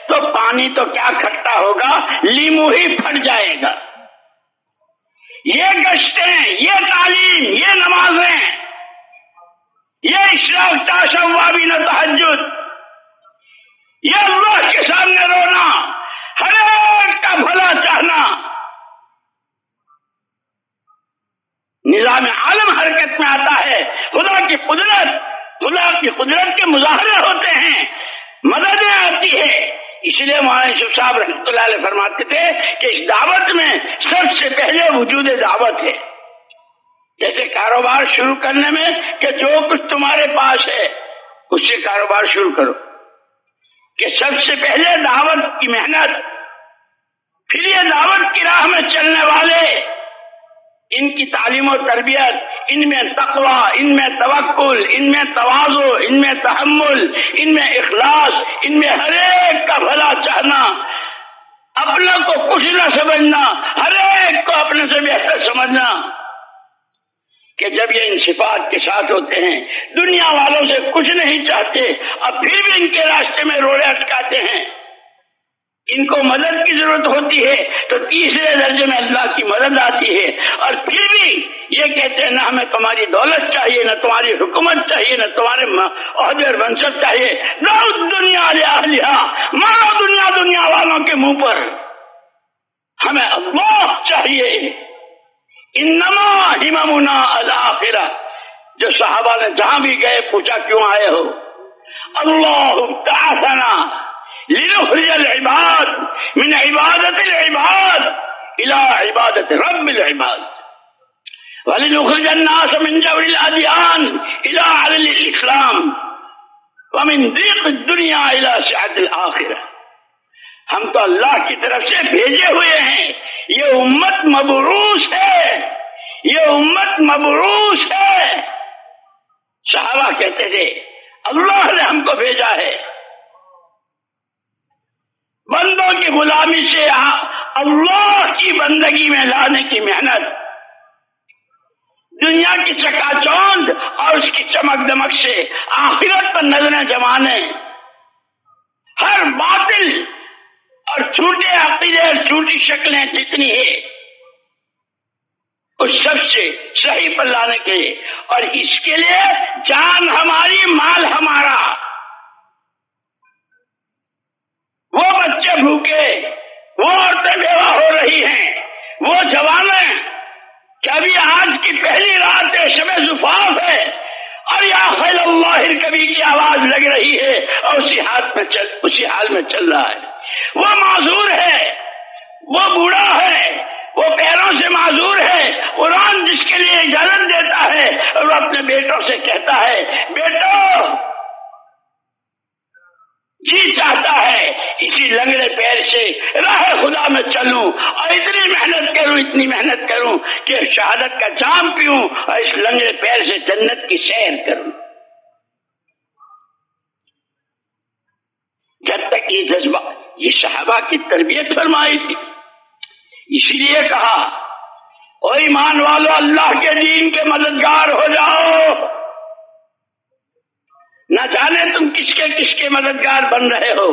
تو پانی تو کیا کھٹا ہوگا، لیمو ہی پھٹ جائے گا۔ یہ گشتیں، یہ تعلیم، یہ نمازیں، یہ اشراق تاشوابین تہجد، یہ اللہ کے سامنے رونا، ہر ایک کا بھلا چاہنا، نظام عالم حرکت میں آتا ہے، خدا کی قدرت کے مظاہرے ہوتے ہیں، مددیں آتی ہے۔ اس لیے مولانا یوسف صاحب رحمۃ اللہ علیہ فرماتے تھے کہ اس دعوت میں سب سے پہلے وجود دعوت ہے۔ جیسے کاروبار شروع کرنے میں کہ جو کچھ تمہارے پاس ہے اس سے کاروبار شروع کرو، کہ سب سے پہلے دعوت کی محنت، پھر یہ دعوت کی راہ میں چلنے والے، ان کی تعلیم و تربیت، ان میں تقوی، ان میں توکل، ان میں تواضع، ان میں تحمل، ان میں اخلاص، ان میں ہر ایک کا بھلا چاہنا، اپنے کو کچھ نہ سمجھنا، ہر ایک کو اپنے سے بہتر سمجھنا، کہ جب یہ ان صفات کے ساتھ ہوتے ہیں، دنیا والوں سے کچھ نہیں چاہتے، اب پھر بھی ان کے راستے میں روڑے اٹکاتے ہیں، ان کو مدد کی ضرورت ہوتی ہے تو تیسرے درجے میں اللہ کی مدد آتی ہے، اور پھر بھی یہ کہتے ہیں نہ ہمیں تمہاری دولت چاہیے، نہ تمہاری حکومت چاہیے، نہ تمہارے عہدے اور منصب چاہیے، نہ دنیا لہٰ مارو دنیا والوں کے منہ پر، ہمیں اللہ چاہیے۔ انما ہممنا الآخرہ، جو صحابہ نے جہاں بھی گئے پوچھا کیوں آئے ہو، اللہ تعالیٰ لنخرج العباد من عبادت العباد الى عبادت رب العباد ولنخرج الناس من جور الادیان الى عدل الاسلام ومن ضيق الدنيا الى سعة الاخرہ۔ ہم تو اللہ کی طرف سے بھیجے ہوئے ہیں، یہ امت مبعوث ہے، یہ امت مبعوث ہے۔ صحابہ کہتے تھے اللہ نے ہم کو بھیجا ہے بندوں کی غلامی سے اللہ کی بندگی میں لانے کی محنت، دنیا کی چکا چوند اور اس کی چمک دمک سے آخرت پر نظریں جمانے، ہر باطل اور چھوٹے عقیدے اور چھوٹی شکلیں جتنی ہیں اس سب سے صحیح پر لانے کے لیے، اور اس کے لیے جان ہماری مال ہمارا، وہ بچے بھوکے، وہ عورتیں بیوہ ہو رہی ہیں، وہ جوانیں کہ ابھی آج کی پہلی رات شب زفاف ہے اور یا خیل اللہ کبھی کی آواز لگ رہی ہے اور اسی حال میں چل رہا ہے، وہ معذور ہے، وہ بوڑھا ہے، وہ پیروں سے معذور ہے، قرآن جس کے لیے اجازت دیتا ہے اور وہ اپنے بیٹوں سے کہتا ہے بیٹو جی چاہتا ہے اسی لنگڑے پیر سے راہ خدا میں چلوں اور اتنی محنت کروں کہ شہادت کا جام پیوں اور اس لنگڑے پیر سے جنت کی سیر کروں۔ جب تک یہ جذبہ، یہ صحابہ کی تربیت فرمائی تھی، اسی لیے کہا او ایمان والو اللہ کے دین کے مددگار ہو جاؤ، نہ جانے تم کس کے مددگار بن رہے ہو،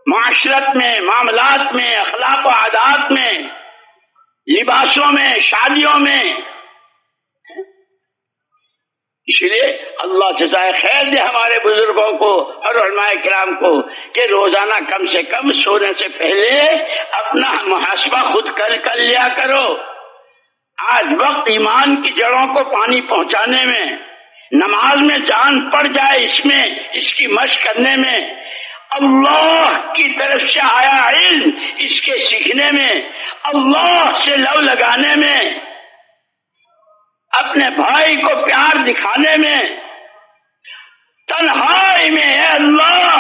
معاشرت میں، معاملات میں، اخلاق و عادات میں، لباسوں میں، شادیوں میں۔ اس لیے اللہ جزائے خیر دے ہمارے بزرگوں کو اور علماء کرام کو کہ روزانہ کم سے کم سونے سے پہلے اپنا محاسبہ خود کر لیا کرو۔ آج وقت ایمان کی جڑوں کو پانی پہنچانے میں، نماز میں جان پڑ جائے اس کی مشق کرنے میں، اللہ کی طرف سے آیا علم اس کے سیکھنے میں، اللہ سے لو لگانے میں، اپنے بھائی کو پیار دکھانے میں، تنہائی میں اے اللہ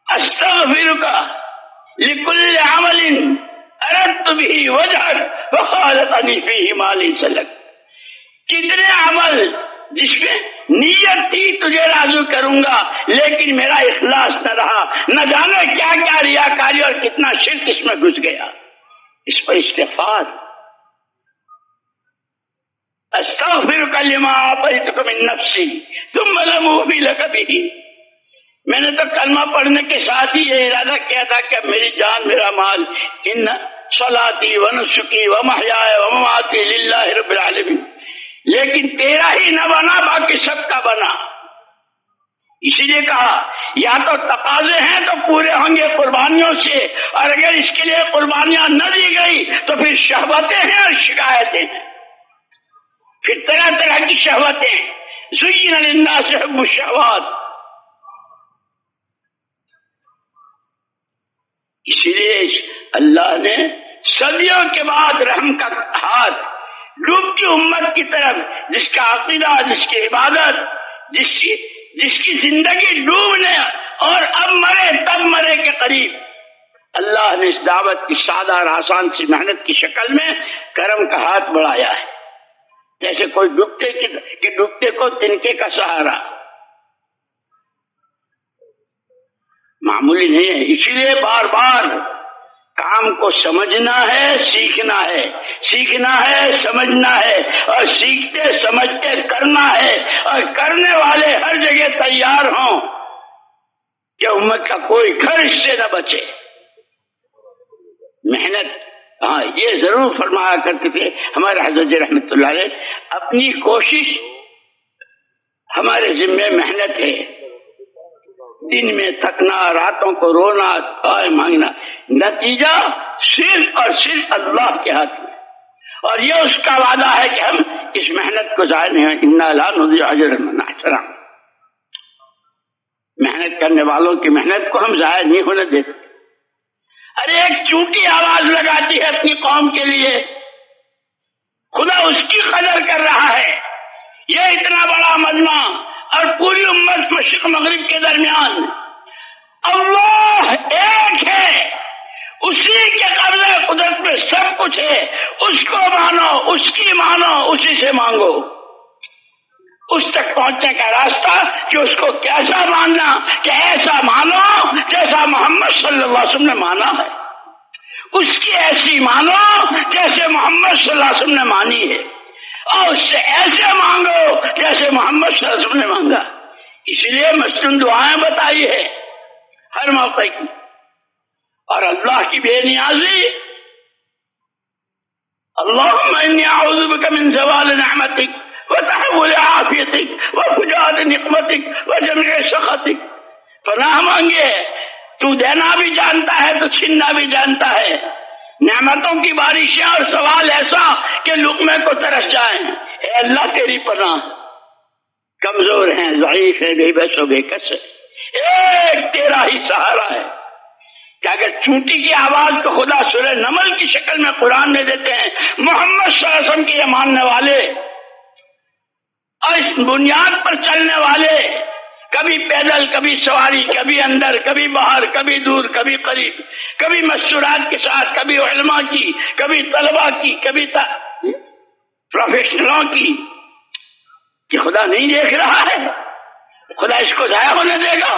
استغفرک لکل عمل اردت به وجهک وخالطنی فیہ ما لیس لک۔ کتنے عمل جس میں نیت تھی تجھے راضی کروں گا لیکن میرا اخلاص نہ رہا، نہ جانے کیا کیا ریاکاری اور کتنا شرک اس میں گھس گیا۔ اس پر استغفار، استغفرک لما اعطیتک من نفسی ثم لم اوفی لک بہ۔ میں نے تو کلمہ پڑھنے کے ساتھ ہی یہ ارادہ کیا تھا کہ میری جان، میرا مال، ان صلاتی و نسکی و محیای و مماتی للہ رب العالمین، لیکن تیرا ہی نہ بنا باقی سب کا بنا۔ اسی لیے کہا یا تو تقاضے ہیں تو پورے ہوں گے قربانیوں سے، اور اگر اس کے لیے قربانیاں نہ دی گئی تو پھر شہوتیں ہیں اور شکایتیں ہیں، پھر طرح طرح کی شہوتیں۔ زین للناس حب الشہوات۔ اسی لیے اللہ نے صدیوں کے بعد رحم کا ہاتھ ڈوبتی امت کی طرف، جس کا عقیدہ، جس کی عبادت، جس کی زندگی ڈوبنے اور اب مرے تب مرے کے قریب، اللہ نے اس دعوت کی سادہ اور آسان سی محنت کی شکل میں کرم کا ہاتھ بڑھایا ہے، جیسے کوئی ڈوبتے کو تنکے کا سہارا، معمولی نہیں ہے۔ اسی لیے بار بار کام کو سمجھنا ہے، سیکھنا ہے، سیکھنا ہے، سمجھنا ہے، اور سیکھتے سمجھتے کرنا ہے، اور کرنے والے ہر جگہ تیار ہوں کہ امت کا کوئی گھر اس سے نہ بچے۔ محنت، ہاں یہ ضرور فرمایا کرتے تھے ہمارے حضرت جی رحمت اللہ علیہ، اپنی کوشش ہمارے ذمے محنت ہے، دن میں تھکنا، راتوں کو رونا، دعائیں مانگنا، نتیجہ صرف اور صرف اللہ کے ہاتھ میں، اور یہ اس کا وعدہ ہے کہ ہم اس محنت کو ضائع نہیں ہوئے، انا لا نضيع اجر من احسن۔ محنت کرنے والوں کی محنت کو ہم ضائع نہیں ہونے دیتے۔ ارے ایک چونٹی آواز لگاتی ہے اپنی قوم کے لیے، خدا اس کی قدر کر رہا ہے۔ یہ اتنا بڑا مجمع اور پوری امت مشرق مغرب کے درمیان، اللہ ایک ہے، اسی کے قبضہ قدرت میں سب کچھ ہے، اس کو مانو، اس کی مانو، اسی سے مانگو۔ اس تک پہنچنے کا راستہ کہ اس کو کیسا ماننا کہ ایسا مانو جیسا محمد صلی اللہ علیہ وسلم نے مانا ہے، اس کی ایسی مانو جیسے محمد صلی اللہ علیہ وسلم نے مانی ہے، اور اس سے ایسے مانگو جیسے محمد صلی اللہ علیہ وسلم نے مانگا۔ اس لیے مسنون دعائیں بتائی ہے ہر موقع کی، اور اللہ کی بے نیازی، اللہم انی اعوذ بک من زوال نعمتک وتحول عافیتک وفجاءت نقمتک وجميع سخطک، پناہ مانگے، تو دینا بھی جانتا ہے تو چھیننا بھی جانتا ہے، نعمتوں کی بارشیں اور سوال ایسا کہ لقمے کو ترس جائیں، اے اللہ تیری پناہ، کمزور ہیں، ضعیف ہیں، بے بس و بے کس ہے، ایک تیرا ہی سہارا ہے۔ کہ اگر چونٹی کی آواز کو خدا سورہ نمل کی شکل میں قرآن میں دیتے ہیں، محمد صلی اللہ علیہ وسلم کے ماننے والے اور اس بنیاد پر چلنے والے، کبھی پیدل، کبھی سواری، کبھی اندر، کبھی باہر، کبھی دور، کبھی قریب، کبھی مستورات کے ساتھ، کبھی علماء کی، کبھی طلباء کی، کبھی پروفیشنلوں کی، کہ خدا نہیں دیکھ رہا ہے، خدا اس کو ضائع ہونے دے گا؟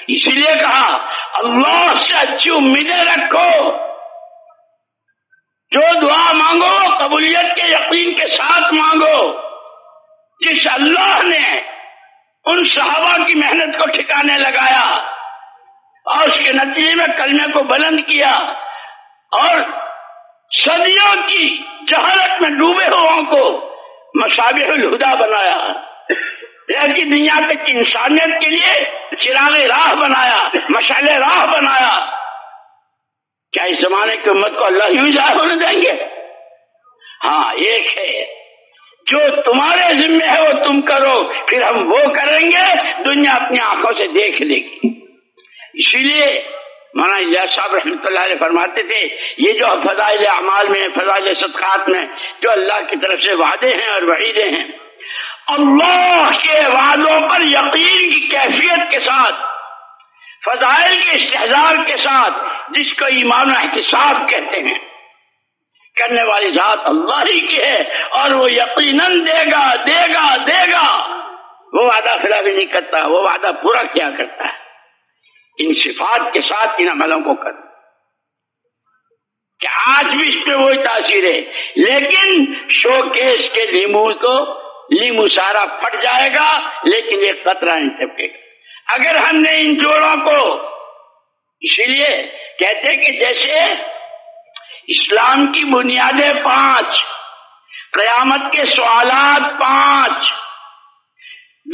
اسی لیے کہا اللہ سے اچھی امیدیں رکھو، جو دعا مانگو قبولیت کے یقین کے ساتھ مانگو، جس اللہ نے ان صحابہ کی محنت کو ٹھکانے لگایا اور اس کے نتیجے میں کلمے کو بلند کیا اور صدیوں کی جہالت میں ڈوبے ہوں کو مصابیح الہدیٰ بنایا، کی دنیا تک کی انسانیت کے لیے چراغ راہ بنایا، مشعل راہ بنایا، کیا اس زمانے کی امت کو اللہ یوں ضائع ہونے دیں گے؟ ہاں، ایک ہے جو تمہارے ذمہ ہے وہ تم کرو، پھر ہم وہ کریں گے، دنیا اپنی آنکھوں سے دیکھ لے گی۔ اسی لیے مولانا الیاس صاحب رحمۃ اللہ علیہ فرماتے تھے، یہ جو فضائل اعمال میں، فضائل صدقات میں جو اللہ کی طرف سے وعدے ہیں اور وعیدیں ہیں، اللہ کے وعدوں پر یقین کی کیفیت کے ساتھ، فضائل کے استحضار کے ساتھ، جس کو ایمان و احتساب کہتے ہیں، کرنے والی ذات اللہ ہی کی ہے، اور وہ یقیناً دے گا دے گا دے گا، وہ وعدہ خلاف نہیں کرتا، وہ وعدہ پورا کیا کرتا ہے۔ ان صفات کے ساتھ ان عملوں کو کر کہ آج بھی اس پہ وہی تاثیر ہے، لیکن شو کیس کے لیمو سارا پھٹ جائے گا لیکن ایک قطرہ نہیں ٹپکے گا اگر ہم نے ان جوڑوں کو۔ اسی لیے کہتے کہ جیسے اسلام کی بنیادیں 5، قیامت کے سوالات 5،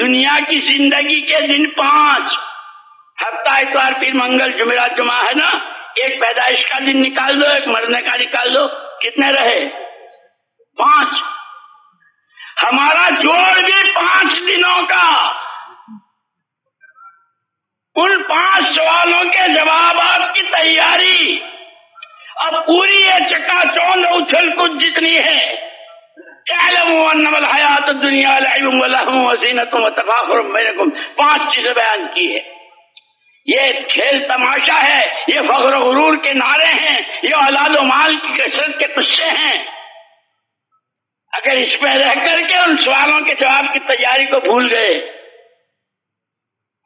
دنیا کی زندگی کے دن 5، ہفتہ اتوار پھر منگل جمعرات جمعہ ہے نا، ایک پیدائش کا دن نکال دو، ایک مرنے کا نکال دو، کتنے رہے؟ 5۔ ہمارا جوڑ بھی 5 دنوں کا، ان 5 سوالوں کے جوابات کی تیاری اب پوری ہے، چکا چوند اچھل کچھ جتنی ہے۔ اعلموا انما الحیات الدنیا لعب ولہو وزینۃ وتفاخر بینکم، 5 چیزیں بیان کی ہے۔ یہ کھیل تماشا ہے، یہ فخر و غرور کے نعرے ہیں، یہ اولاد و مال کی کثرت کے قصے ہیں۔ اگر اس میں رہ کر کے ان سوالوں کے جواب کی تیاری کو بھول گئے،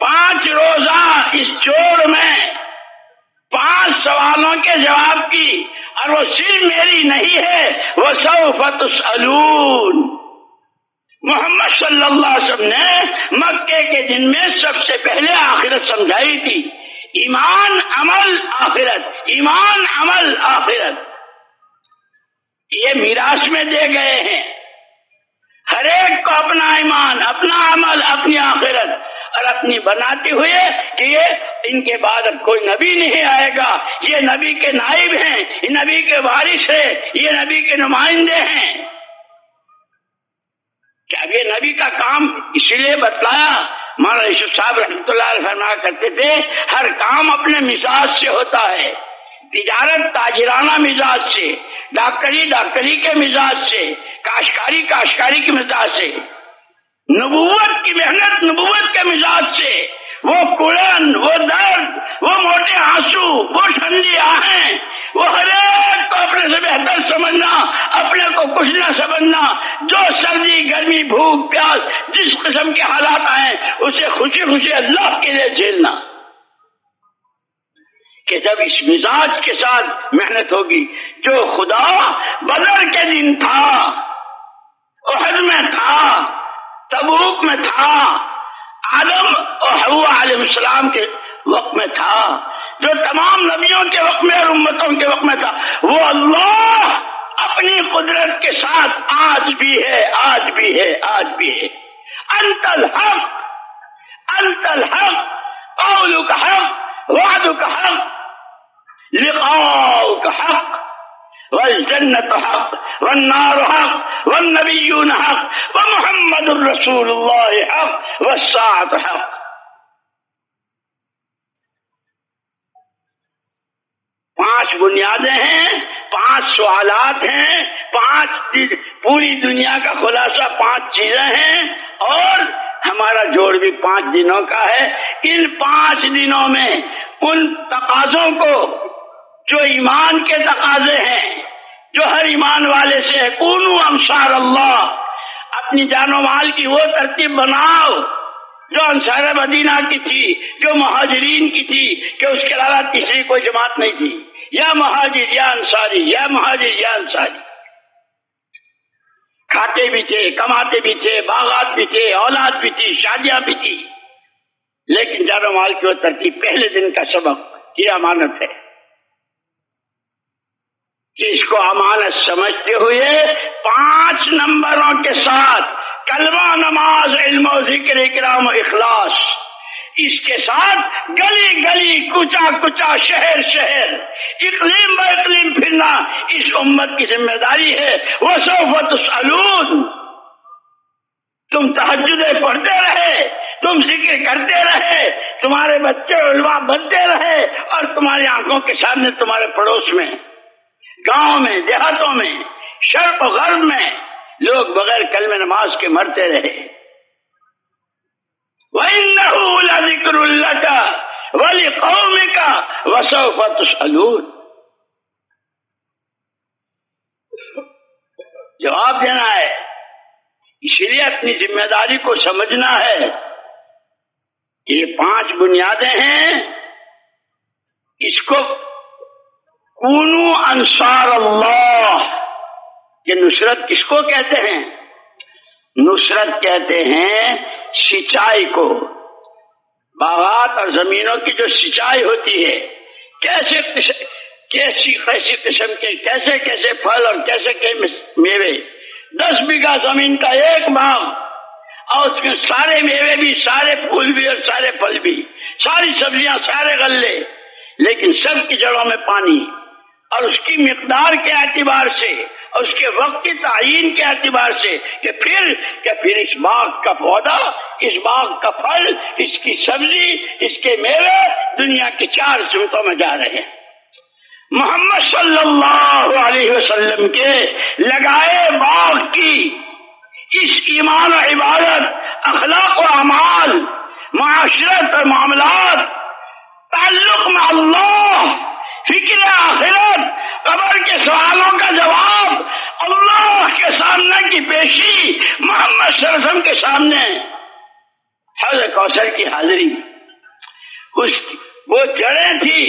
5 روزہ اس جوڑ میں 5 سوالوں کے جواب کی، اور وہ صرف میری نہیں ہے، وَسَوْفَ تُسْأَلُونَ۔ محمد صلی اللہ علیہ وسلم نے مکے کے دن میں سب سے پہلے آخرت سمجھائی تھی، ایمان عمل آخرت، ایمان عمل آخرت، یہ میراث میں دے گئے ہیں ہر ایک کو، اپنا ایمان، اپنا عمل، اپنی آخرت، اور اپنی بناتے ہوئے کہ یہ ان کے بعد اب کوئی نبی نہیں آئے گا، یہ نبی کے نائب ہیں، یہ نبی کے وارث ہیں، یہ نبی کے نمائندے ہیں۔ کہ اب یہ نبی کا کام اس لیے بتلایا، مولانا یوسف صاحب رحمۃ اللہ علیہ فرمایا کرتے تھے، ہر کام اپنے مزاج سے ہوتا ہے، تجارت تاجرانہ مزاج سے، ڈاکٹری ڈاکٹری کے مزاج سے، کاشتکاری کاشتکاری کے مزاج سے، نبوت کی محنت نبوت کے مزاج سے، وہ کڑن، وہ درد، وہ موٹے آنسو، وہ ٹھنڈی آہیں، وہ ہر ایک کو اپنے سے بہتر سمجھنا، اپنے کو کچھ نہ سمجھنا، جو سردی گرمی بھوک پیاس جس قسم کے حالات آئیں اسے خوشی خوشی اللہ کے لیے جھیلنا، کہ جب اس مزاج کے ساتھ محنت ہوگی، جو خدا بدر کے دن تھا، احد میں تھا، تبوک میں تھا، آدم اور حوا علیہ السلام کے وقت میں تھا، جو تمام نبیوں کے وقت میں اور امتوں کے وقت میں تھا، وہ اللہ اپنی قدرت کے ساتھ آج بھی ہے، آج بھی ہے، آج بھی ہے۔ انت الحق، انت الحق، قولک حق، وعدک حق، لقاؤک حق، والجنة حق، والنار حق، والنبیون حق، ومحمد رسول اللہ حق، والساعة حق۔ 5 بنیادیں ہیں، 5 سوالات ہیں، 5 پوری دنیا کا خلاصہ 5 چیزیں ہیں، اور ہمارا جوڑ بھی 5 دنوں کا ہے۔ ان 5 دنوں میں ان تقاضوں کو جو ایمان کے تقاضے ہیں، جو ہر ایمان والے سے ہے، کونوا انصار اللہ، اپنی جان و مال کی وہ ترتیب بناؤ جو انصار مدینہ کی تھی، جو مہاجرین کی تھی، کہ اس کے علاوہ تیسری کوئی جماعت نہیں تھی، یا مہاجر یا انصاری، یا مہاجر یا انصاری، کھاتے بھی تھے، کماتے بھی تھے، باغات بھی تھے، اولاد بھی تھی، شادیاں بھی تھی، لیکن جان و مال کی وہ ترتیب پہلے دن کا سبق یہ امانت ہے کہ اس کو امانت سمجھتے ہوئے 5 نمبروں کے ساتھ کلمہ، نماز، علم و ذکر، اکرام و اخلاص، اس کے ساتھ گلی گلی، کوچا کوچا، شہر شہر، اقلیم با اقلیم پھرنا اس امت کی ذمہ داری ہے۔ وسوف تسألون، تم تہجدیں پڑھتے رہے، تم ذکر کرتے رہے، تمہارے بچے علماء بنتے رہے، اور تمہاری آنکھوں کے سامنے تمہارے پڑوس میں، گاؤں میں، دیہاتوں میں، شرق و غرب میں لوگ بغیر کلمہ نماز کے مرتے رہے۔ وَإِنَّهُ لَذِكْرٌ لَكَ وَلِقَوْمِكَ وَسَوْفَ تُسْأَلُونَ، جواب دینا ہے، اس لیے اپنی ذمہ داری کو سمجھنا ہے کہ یہ 5 بنیادیں ہیں، اس کو کونو انصار اللہ، کہ نصرت کس کو کہتے ہیں؟ نصرت کہتے ہیں سچائی کو، باغات اور زمینوں کی جو سچائی ہوتی ہے، کیسی قسم کے کیسے کیسے پھل اور کیسے میوے، 10 بیگھہ زمین کا ایک باغ، اور اس میں سارے میوے بھی، سارے پھول بھی، اور سارے پھل بھی، ساری سبزیاں، سارے غلے، لیکن سب کی جڑوں میں پانی، اور اس کی مقدار کے اعتبار سے، اور اس کے وقت کی تعین کے اعتبار سے، کہ پھر اس باغ کا پودا، اس باغ کا پھل، اس کی سبزی، اس کے میوے دنیا کی 4 سمتوں میں جا رہے ہیں۔ محمد صلی اللہ علیہ وسلم کے لگائے باغ کی اس ایمان و عبادت، اخلاق و اعمال، معاشرت اور معاملات، تعلق میں اللہ، فکر آخرت، قبر کے سوالوں کا جواب، اللہ کے سامنے کی پیشی، محمد صلی اللہ علیہ وسلم کے سامنے حوض کوثر کی حاضری، وہ جڑیں تھی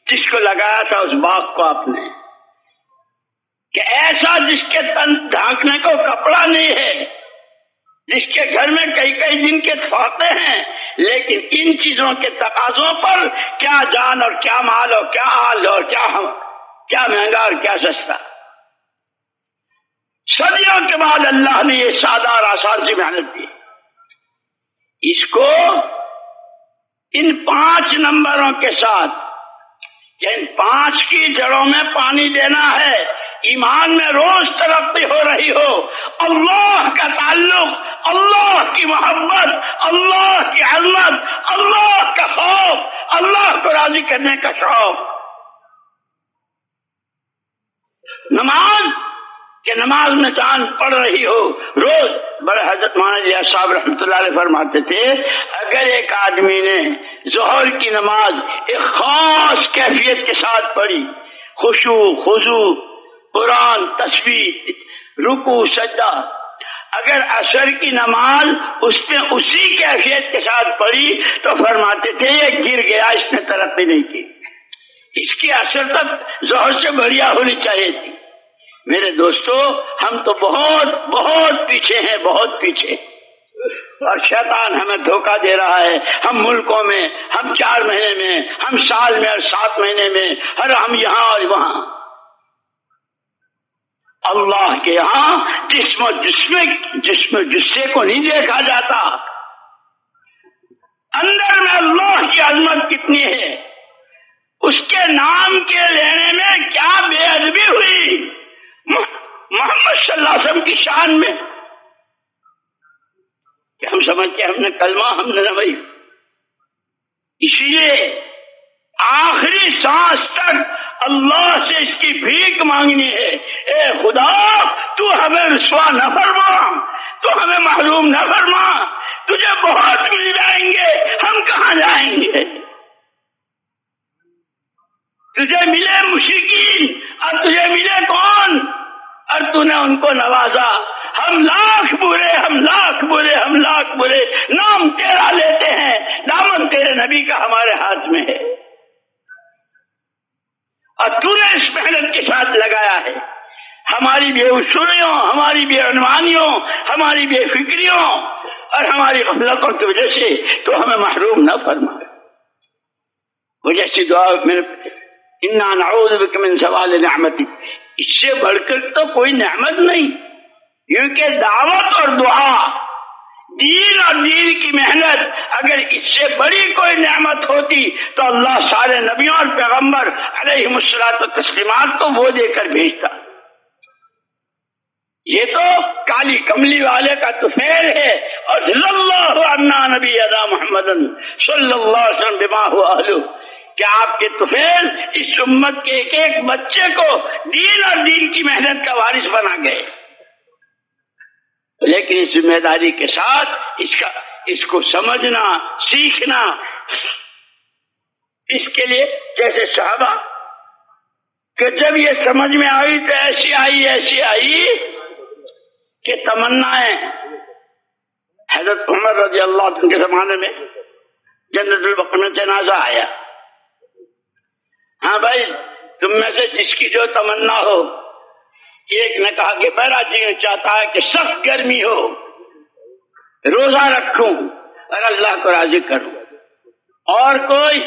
جس کو لگایا تھا اس باغ کو آپ نے، کہ ایسا جس کے تن ڈھانکنے کو کپڑا نہیں ہے، جس کے گھر میں کئی کئی دن کے فاقے ہیں، لیکن ان چیزوں کے تقاضوں پر کیا جان اور کیا مال اور کیا حال اور کیا مہنگا اور کیا سستا، صدیوں کے بعد اللہ نے یہ سادہ اور آسان سی محنت دی، اس کو ان 5 نمبروں کے ساتھ، کہ ان 5 کی جڑوں میں پانی دینا ہے، ایمان میں روز ترقی ہو رہی ہو، اللہ کا تعلق، اللہ کی محبت، اللہ کی عظمت، اللہ کا خوف، اللہ کو راضی کرنے کا شوق، نماز، کہ نماز میں جان پڑھ رہی ہو روز۔ بڑے حضرت مولانا الیاس صاحب رحمۃ اللہ علیہ فرماتے تھے، اگر ایک آدمی نے ظہر کی نماز ایک خاص کیفیت کے ساتھ پڑھی، خشوع خشوع خضوع، قرآن، تسبیح، رکوع، سجدہ. اگر عصر کی نماز اس پہ اسی کیفیت کے ساتھ پڑھی تو فرماتے تھے یہ گر گیا، اس نے ترقی نہیں کی، اس کی عصر تک ظہر سے بڑھیا ہونی چاہیے تھی. میرے دوستو، ہم تو بہت بہت پیچھے ہیں، بہت پیچھے، اور شیطان ہمیں دھوکہ دے رہا ہے. ہم ملکوں میں، ہم 4 مہینے میں، ہم سال میں اور 7 مہینے میں، اور ہم یہاں اور وہاں. اللہ کے یہاں جسم جسے کو نہیں دیکھا جاتا. اندر میں اللہ کی عظمت کتنی ہے، اس کے نام کے لینے میں کیا بے ادبی ہوئی محمد صلی اللہ علیہ وسلم کی شان میں، کہ ہم سمجھتے ہم نے کلمہ ہم نے نہ. اسی لیے آخری سانس تک اللہ سے اس کی بھیک مانگنی ہے. اے خدا، تو ہمیں رسوا نہ فرما، تو ہمیں محروم نہ فرما. تجھے بہت مل جائیں گے، ہم کہاں جائیں گے؟ تجھے ملے مشرکین اور تجھے ملے کون، اور تو نے ان کو نوازا. ہم لاکھ برے، ہم لاکھ برے، ہم لاکھ برے، نام تیرا لیتے ہیں، دامن تیرے نبی کا ہمارے ہاتھ میں ہے، اور تو نے اس محنت کے ساتھ لگایا ہے. ہماری بے اصولیوں، ہماری بے عنوانیوں، ہماری بے فکریوں اور ہماری غفلتوں کی وجہ سے تو ہمیں محروم نہ فرما. مجھے ایسی دعا میں انا نعوذ بک من زوال نعمتی، اس سے بڑھ کر تو کوئی نعمت نہیں. کیونکہ دعوت اور دعا، دین اور دین کی محنت، اگر اس سے بڑی کوئی نعمت ہوتی تو اللہ سارے نبیوں اور پیغمبر علیہم الصلوۃ والتسلیمات کو وہ دے کر بھیجتا. یہ تو کالی کملی والے کا طفیل ہے. اور صلی اللہ عنا نبی ادا محمد صلی اللہ علیہ وسلم بما هو اہلہ، کہ آپ کے طفیل اس امت کے ایک ایک بچے کو دین اور دین کی محنت کا وارث بنا گئے. لیکن اس ذمہ داری کے ساتھ اس کو سمجھنا، سیکھنا، اس کے لیے جیسے صحابہ کہ جب یہ سمجھ میں آئی تو ایسی آئی کہ تمنائیں. حضرت عمر رضی اللہ عنہ کے زمانے میں جنت البقیع میں جنازہ آیا. ہاں بھائی، تم میں سے جس کی جو تمنا ہو. ایک نے کہا کہ میرا جی چاہتا ہے کہ سخت گرمی ہو، روزہ رکھوں اور اللہ کو راضی کروں. اور کوئی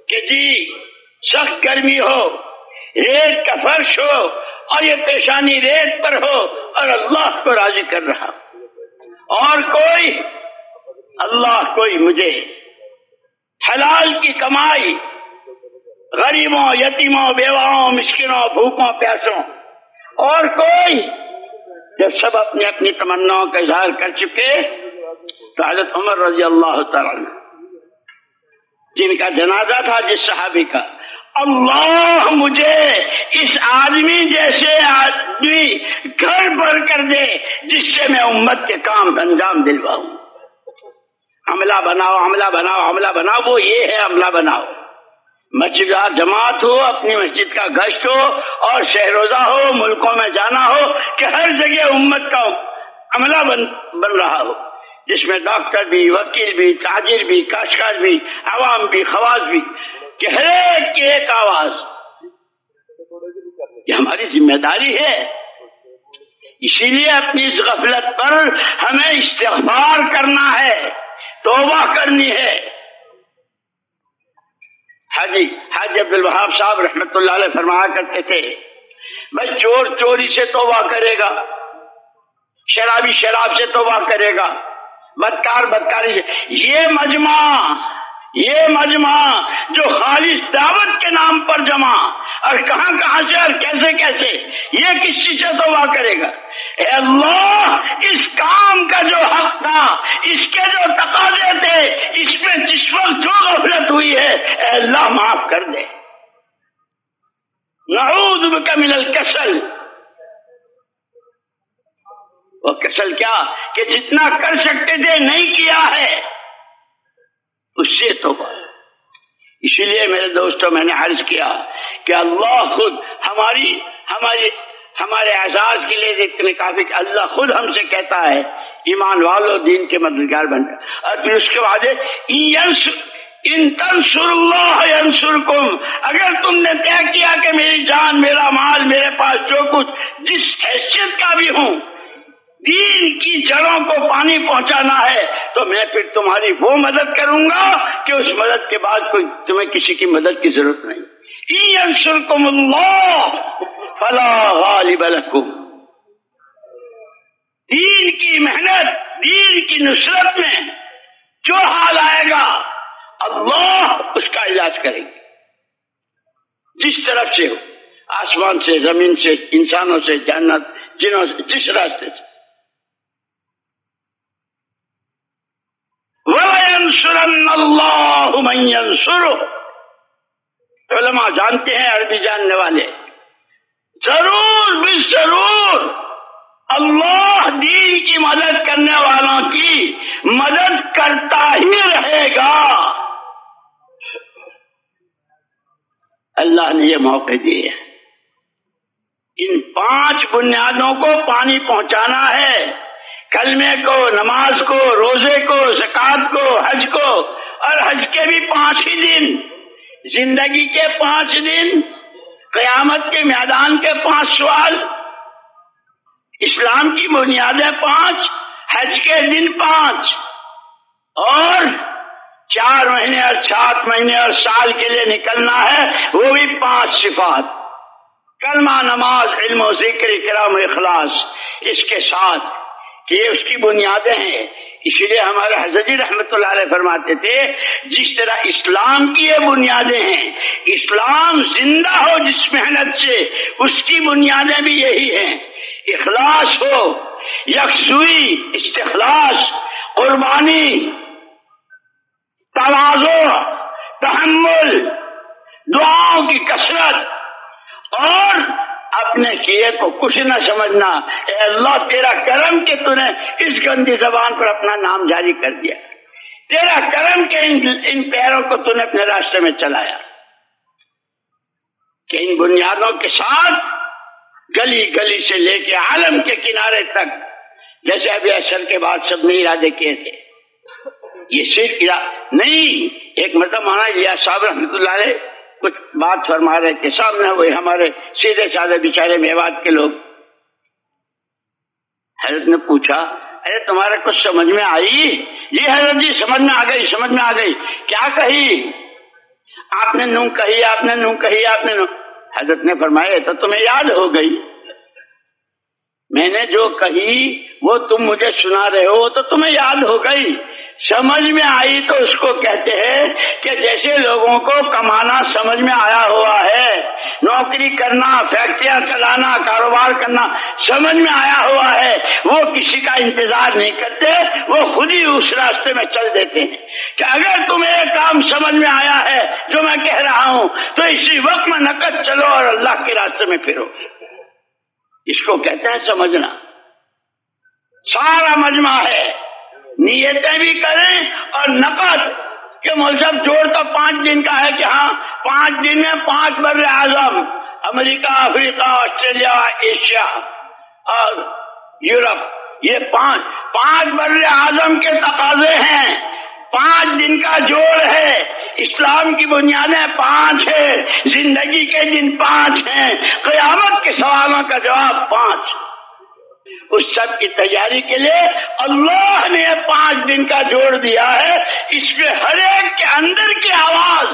کہ جی سخت گرمی ہو، ریت کا فرش ہو اور یہ پیشانی ریت پر ہو اور اللہ کو راضی کر رہا. اور کوئی مجھے حلال کی کمائی، غریبوں، یتیموں، بیواؤں، مسکینوں، بھوکوں، پیاسوں. اور کوئی، جب سب اپنی اپنی تمناؤں کا اظہار کر چکے تو حضرت عمر رضی اللہ تعالیٰ عنہ، جن کا جنازہ تھا جس صحابی کا، اللہ مجھے اس آدمی جیسے آدمی گھر بھر کر دے جس سے میں امت کے کام انجام دلواؤں. عملہ بناؤ، عملہ بناؤ، عملہ بناؤ. وہ یہ ہے عملہ بناؤ. مسجد جماعت ہو، اپنی مسجد کا گشت ہو اور شہروزہ ہو، ملکوں میں جانا ہو کہ ہر جگہ امت کا عملہ بن رہا ہو، جس میں ڈاکٹر بھی، وکیل بھی، تاجر بھی، کاشتکار بھی، عوام بھی، خواص بھی، کہ ہر ایک کی ایک آواز. یہ ہماری ذمہ داری ہے. اسی لیے اپنی اس غفلت پر ہمیں استغفار کرنا ہے، توبہ کرنی ہے. حاجی عبد الوہاب صاحب رحمۃ اللہ علیہ فرمایا کرتے تھے، بھائی چور چوری سے توبہ کرے گا، شرابی شراب سے توبہ کرے گا، بدکار بدکاری سے. یہ مجمع جو خالص دعوت کے نام پر جمع اور کہاں کہاں سے اور کیسے کیسے، یہ کس چیز سے توبہ کرے گا؟ اے اللہ، اس کام کا جو حق تھا، اس کے جو تقاضے تھے، اس میں جس وقت جو غفلت ہوئی ہے، اے اللہ معاف کر دے. نعوذ بک من الکسل. وہ کسل کیا کہ جتنا کر سکتے تھے نہیں کیا ہے، اس سے توبہ. اسی لیے میرے دوستوں، میں نے عرض کیا کہ اللہ خود ہمارے اعزاز کے لیے اتنے کافی کہ اللہ خود ہم سے کہتا ہے ایمان والو دین کے مددگار بن جائے. اور پھر اس کے بعد ان تنصروا اللہ ینصرکم، اگر تم نے طے کیا کہ میری جان، میرا مال، میرے پاس جو کچھ جس حیثیت کا بھی ہوں دین کی جڑوں کو پانی پہنچانا ہے، تو میں پھر تمہاری وہ مدد کروں گا کہ اس مدد کے بعد کوئی تمہیں کسی کی مدد کی ضرورت نہیں. ان ینصرکم اللہ فلا غالب لکم. دین کی محنت، دین کی نصرت میں جو حال آئے گا اللہ اس کا علاج کریں گے، جس طرف سے ہو، آسمان سے، زمین سے، انسانوں سے، جنت جنوں سے، جس راستے سے. وَلَيَنْصُرَنَّ اللَّهُ مَن يَنْصُرُهُ. علماء جانتے ہیں، عربی جاننے والے، ضرور بھی ضرور اللہ دین کی مدد کرنے والوں کی مدد کرتا ہی رہے گا. اللہ نے یہ موقع دیے. ان 5 بنیادوں کو پانی پہنچانا ہے، کلمے کو، نماز کو، روزے کو، زکات کو، حج کو، اور حج کے بھی 5 ہی دن، زندگی کے 5 دن، قیامت کے میدان کے 5 سوال، اسلام کی بنیادیں 5، حج کے دن 5، اور 4 مہینے اور 7 مہینے اور سال کے لیے نکلنا ہے، وہ بھی 5 صفات، کلمہ، نماز، علم و ذکر، اکرام و اخلاص. اس کے ساتھ کہ یہ اس کی بنیادیں ہیں. اسی لیے ہمارے حضرت جی رحمت اللہ علیہ فرماتے تھے جس طرح اسلام کی یہ بنیادیں ہیں، اسلام زندہ ہو جس محنت سے، اس کی بنیادیں بھی یہی ہیں. اخلاص ہو، یکسوئی، استخلاص، قربانی، تواضع، تحمل، دعاؤں کی کثرت، اور اپنے کیے کو کچھ نہ سمجھنا. اے اللہ تیرا کرم کہ تو نے اس گندی زبان پر اپنا نام جاری کر دیا، تیرا کرم کہ ان پیروں کو تو نے اپنے راستے میں چلایا. کہ ان بنیادوں کے ساتھ گلی گلی سے لے کے عالم کے کنارے تک، جیسے ابھی عصر کے بعد سب نے ارادے کیے تھے، یہ صرف نہیں. ایک مرتبہ مولانا الیاس صاحب رحمۃ اللہ علیہ کچھ بات فرما رہے تھے، سامنے وہی ہمارے سیدھے سادے بیچارے میوات کے لوگ. حضرت نے پوچھا ارے تمہارے کچھ سمجھ میں آئی؟ جی حضرت جی سمجھ میں آ گئی، سمجھ میں آ گئی. کیا کہی؟ آپ نے نوں کہی، آپ نے نوں کہی، آپ نے نوں. حضرت نے فرمایا تو تمہیں یاد ہو گئی، میں نے جو کہی وہ تم مجھے سنا رہے ہو تو تمہیں یاد ہو گئی. سمجھ میں آئی تو اس کو کہتے ہیں کہ جیسے لوگوں کو کمانا سمجھ میں آیا ہوا ہے، نوکری کرنا، فیکٹریاں چلانا، کاروبار کرنا سمجھ میں آیا ہوا ہے، وہ کسی کا انتظار نہیں کرتے، وہ خود ہی اس راستے میں چل دیتے ہیں. کہ اگر تمہیں یہ کام سمجھ میں آیا ہے جو میں کہہ رہا ہوں تو اسی وقت میں نقد چلو اور اللہ کے راستے میں پھرو. اس کو کہتے ہیں سمجھنا. سارا مجمع ہے، نیتیں بھی کریں اور نقد کہ مذہب جوڑ تو 5 دن کا ہے کہ ہاں 5 دن میں 5 بر اعظم، امریکہ، افریقہ، آسٹریلیا، ایشیا اور یورپ، یہ 5 بر اعظم کے تقاضے ہیں. 5 دن کا جوڑ ہے. اسلام کی بنیادیں 5 ہیں، زندگی کے دن 5 ہیں، قیامت کے سوالوں کا جواب 5. اس سب کی تیاری کے لیے اللہ نے 5 دن کا جوڑ دیا ہے. اس میں ہر ایک کے اندر کی آواز،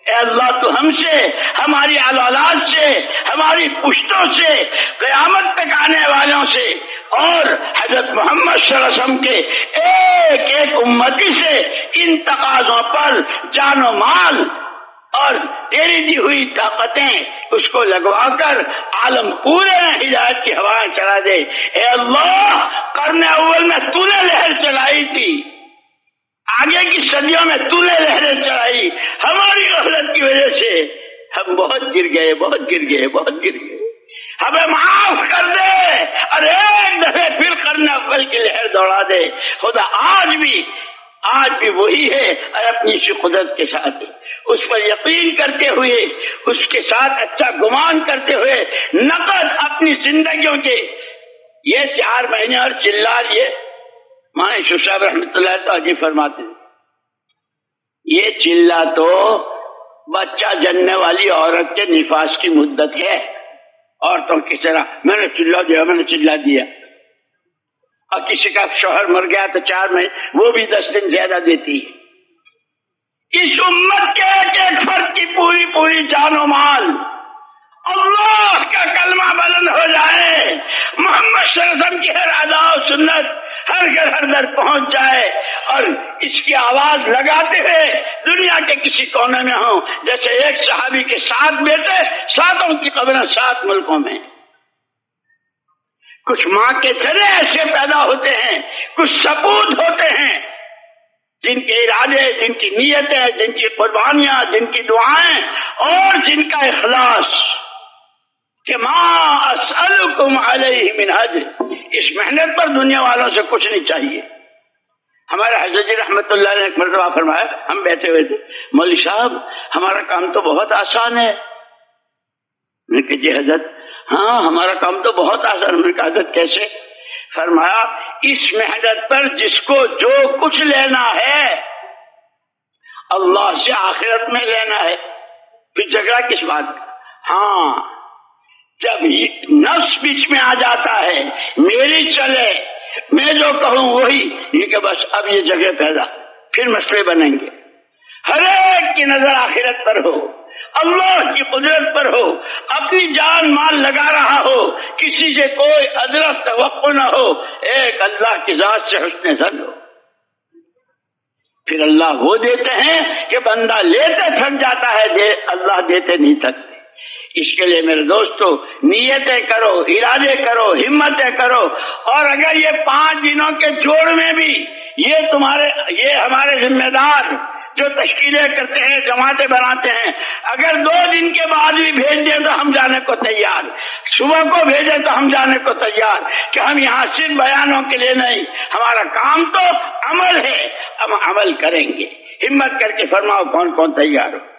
اے اللہ تو ہم سے، ہماری اولاد سے، ہماری پشتوں سے، قیامت تک آنے والوں سے، اور حضرت محمد صلی اللہ علیہ وسلم کے ایک ایک امتی سے ان تقاضوں پر جان و مال اور تیری دی ہوئی طاقتیں اس کو لگوا کر عالم پورے میں ہدایت کی ہوائیں چلا دے. اے اللہ قرن اول میں تو نے لہر چلائی تھی، آگے کی صدیوں میں تو نے لہریں چلائی، ہماری غفلت کی وجہ سے ہم بہت گر گئے، بہت گر گئے، بہت گر گئے. ہمیں معاف کر دے اور ایک دفعہ پھر قرن اول کی لہر دوڑا دے. خدا آج بھی وہی ہے اور اپنی اسی قدرت کے ساتھ اس پر یقین کرتے ہوئے اس کے ساتھ اچھا گمان کرتے ہوئے نقد اپنی زندگیوں کے یہ 4 مہینے اور چلا لیے. ماں یوسف صاحب رحمۃ اللہ تعالی فرماتے ہیں یہ چلا تو بچہ جننے والی عورت کے نفاس کی مدت ہے. عورتوں کی طرح میں نے چلا دیا اور کسی کا شوہر مر گیا تو 4 مہینے وہ بھی 10 دن زیادہ دیتی ہے. اس امت کے ایک فرد کی پوری جان و مال اللہ کا کلمہ بلند ہو جائے, محمد صلی اللہ علیہ وسلم کی ہر ادا و سنت ہر گھر ہر در پہنچ جائے اور اس کی آواز لگاتے ہوئے دنیا کے کسی کونے میں ہوں. جیسے ایک صحابی کے 7 بیٹے, 7 کی قبریں 7 ملکوں میں. کچھ ماں کے چرے ایسے پیدا ہوتے ہیں, کچھ سپوت ہوتے ہیں جن کے ارادے, جن کی نیتیں, جن کی قربانیاں, جن کی دعائیں اور جن کا اخلاص کہ ما اسألکم علیہ من اجر, اس محنت پر دنیا والوں سے کچھ نہیں چاہیے. ہمارے حضرت جی رحمت اللہ نے ایک مرتبہ فرمایا, ہم بیٹھے ہوئے تھے, مولوی صاحب ہمارا کام تو بہت آسان ہے. میں نے کہا جی حضرت, ہاں ہمارا کام تو بہت آسان. میں نے کہا حضرت کیسے؟ فرمایا اس محنت پر جس کو جو کچھ لینا ہے اللہ سے آخرت میں لینا ہے, پھر جھگڑا کس بات کا. ہاں جب نفس بیچ میں آ جاتا ہے, میری چلے, میں جو کہوں وہی, یہ کہ بس اب یہ جگہ پیدا, پھر مسئلے بنیں گے. ہر ایک کی نظر آخرت پر ہو, اللہ کی قدرت پر ہو, اپنی جان مال لگا رہا ہو, کسی سے کوئی ادرک توقع نہ ہو, ایک اللہ کی ذات سے حسن ظن ہو. پھر اللہ وہ دیتے ہیں کہ بندہ لیتے تھک جاتا ہے, اللہ دیتے نہیں تھکتے. اس کے لیے میرے دوستو نیتیں کرو, ارادے کرو, ہمتیں کرو. اور اگر یہ 5 دنوں کے جوڑ میں بھی یہ ہمارے ذمہ دار جو تشکیلیں کرتے ہیں, جماعتیں بناتے ہیں, اگر 2 دن کے بعد بھی بھیج دیں تو ہم جانے کو تیار, صبح کو بھیجیں تو ہم جانے کو تیار, کہ ہم یہاں صرف بیانوں کے لیے نہیں, ہمارا کام تو عمل ہے, ہم عمل کریں گے. ہمت کر کے فرماؤ کون کون تیار ہو.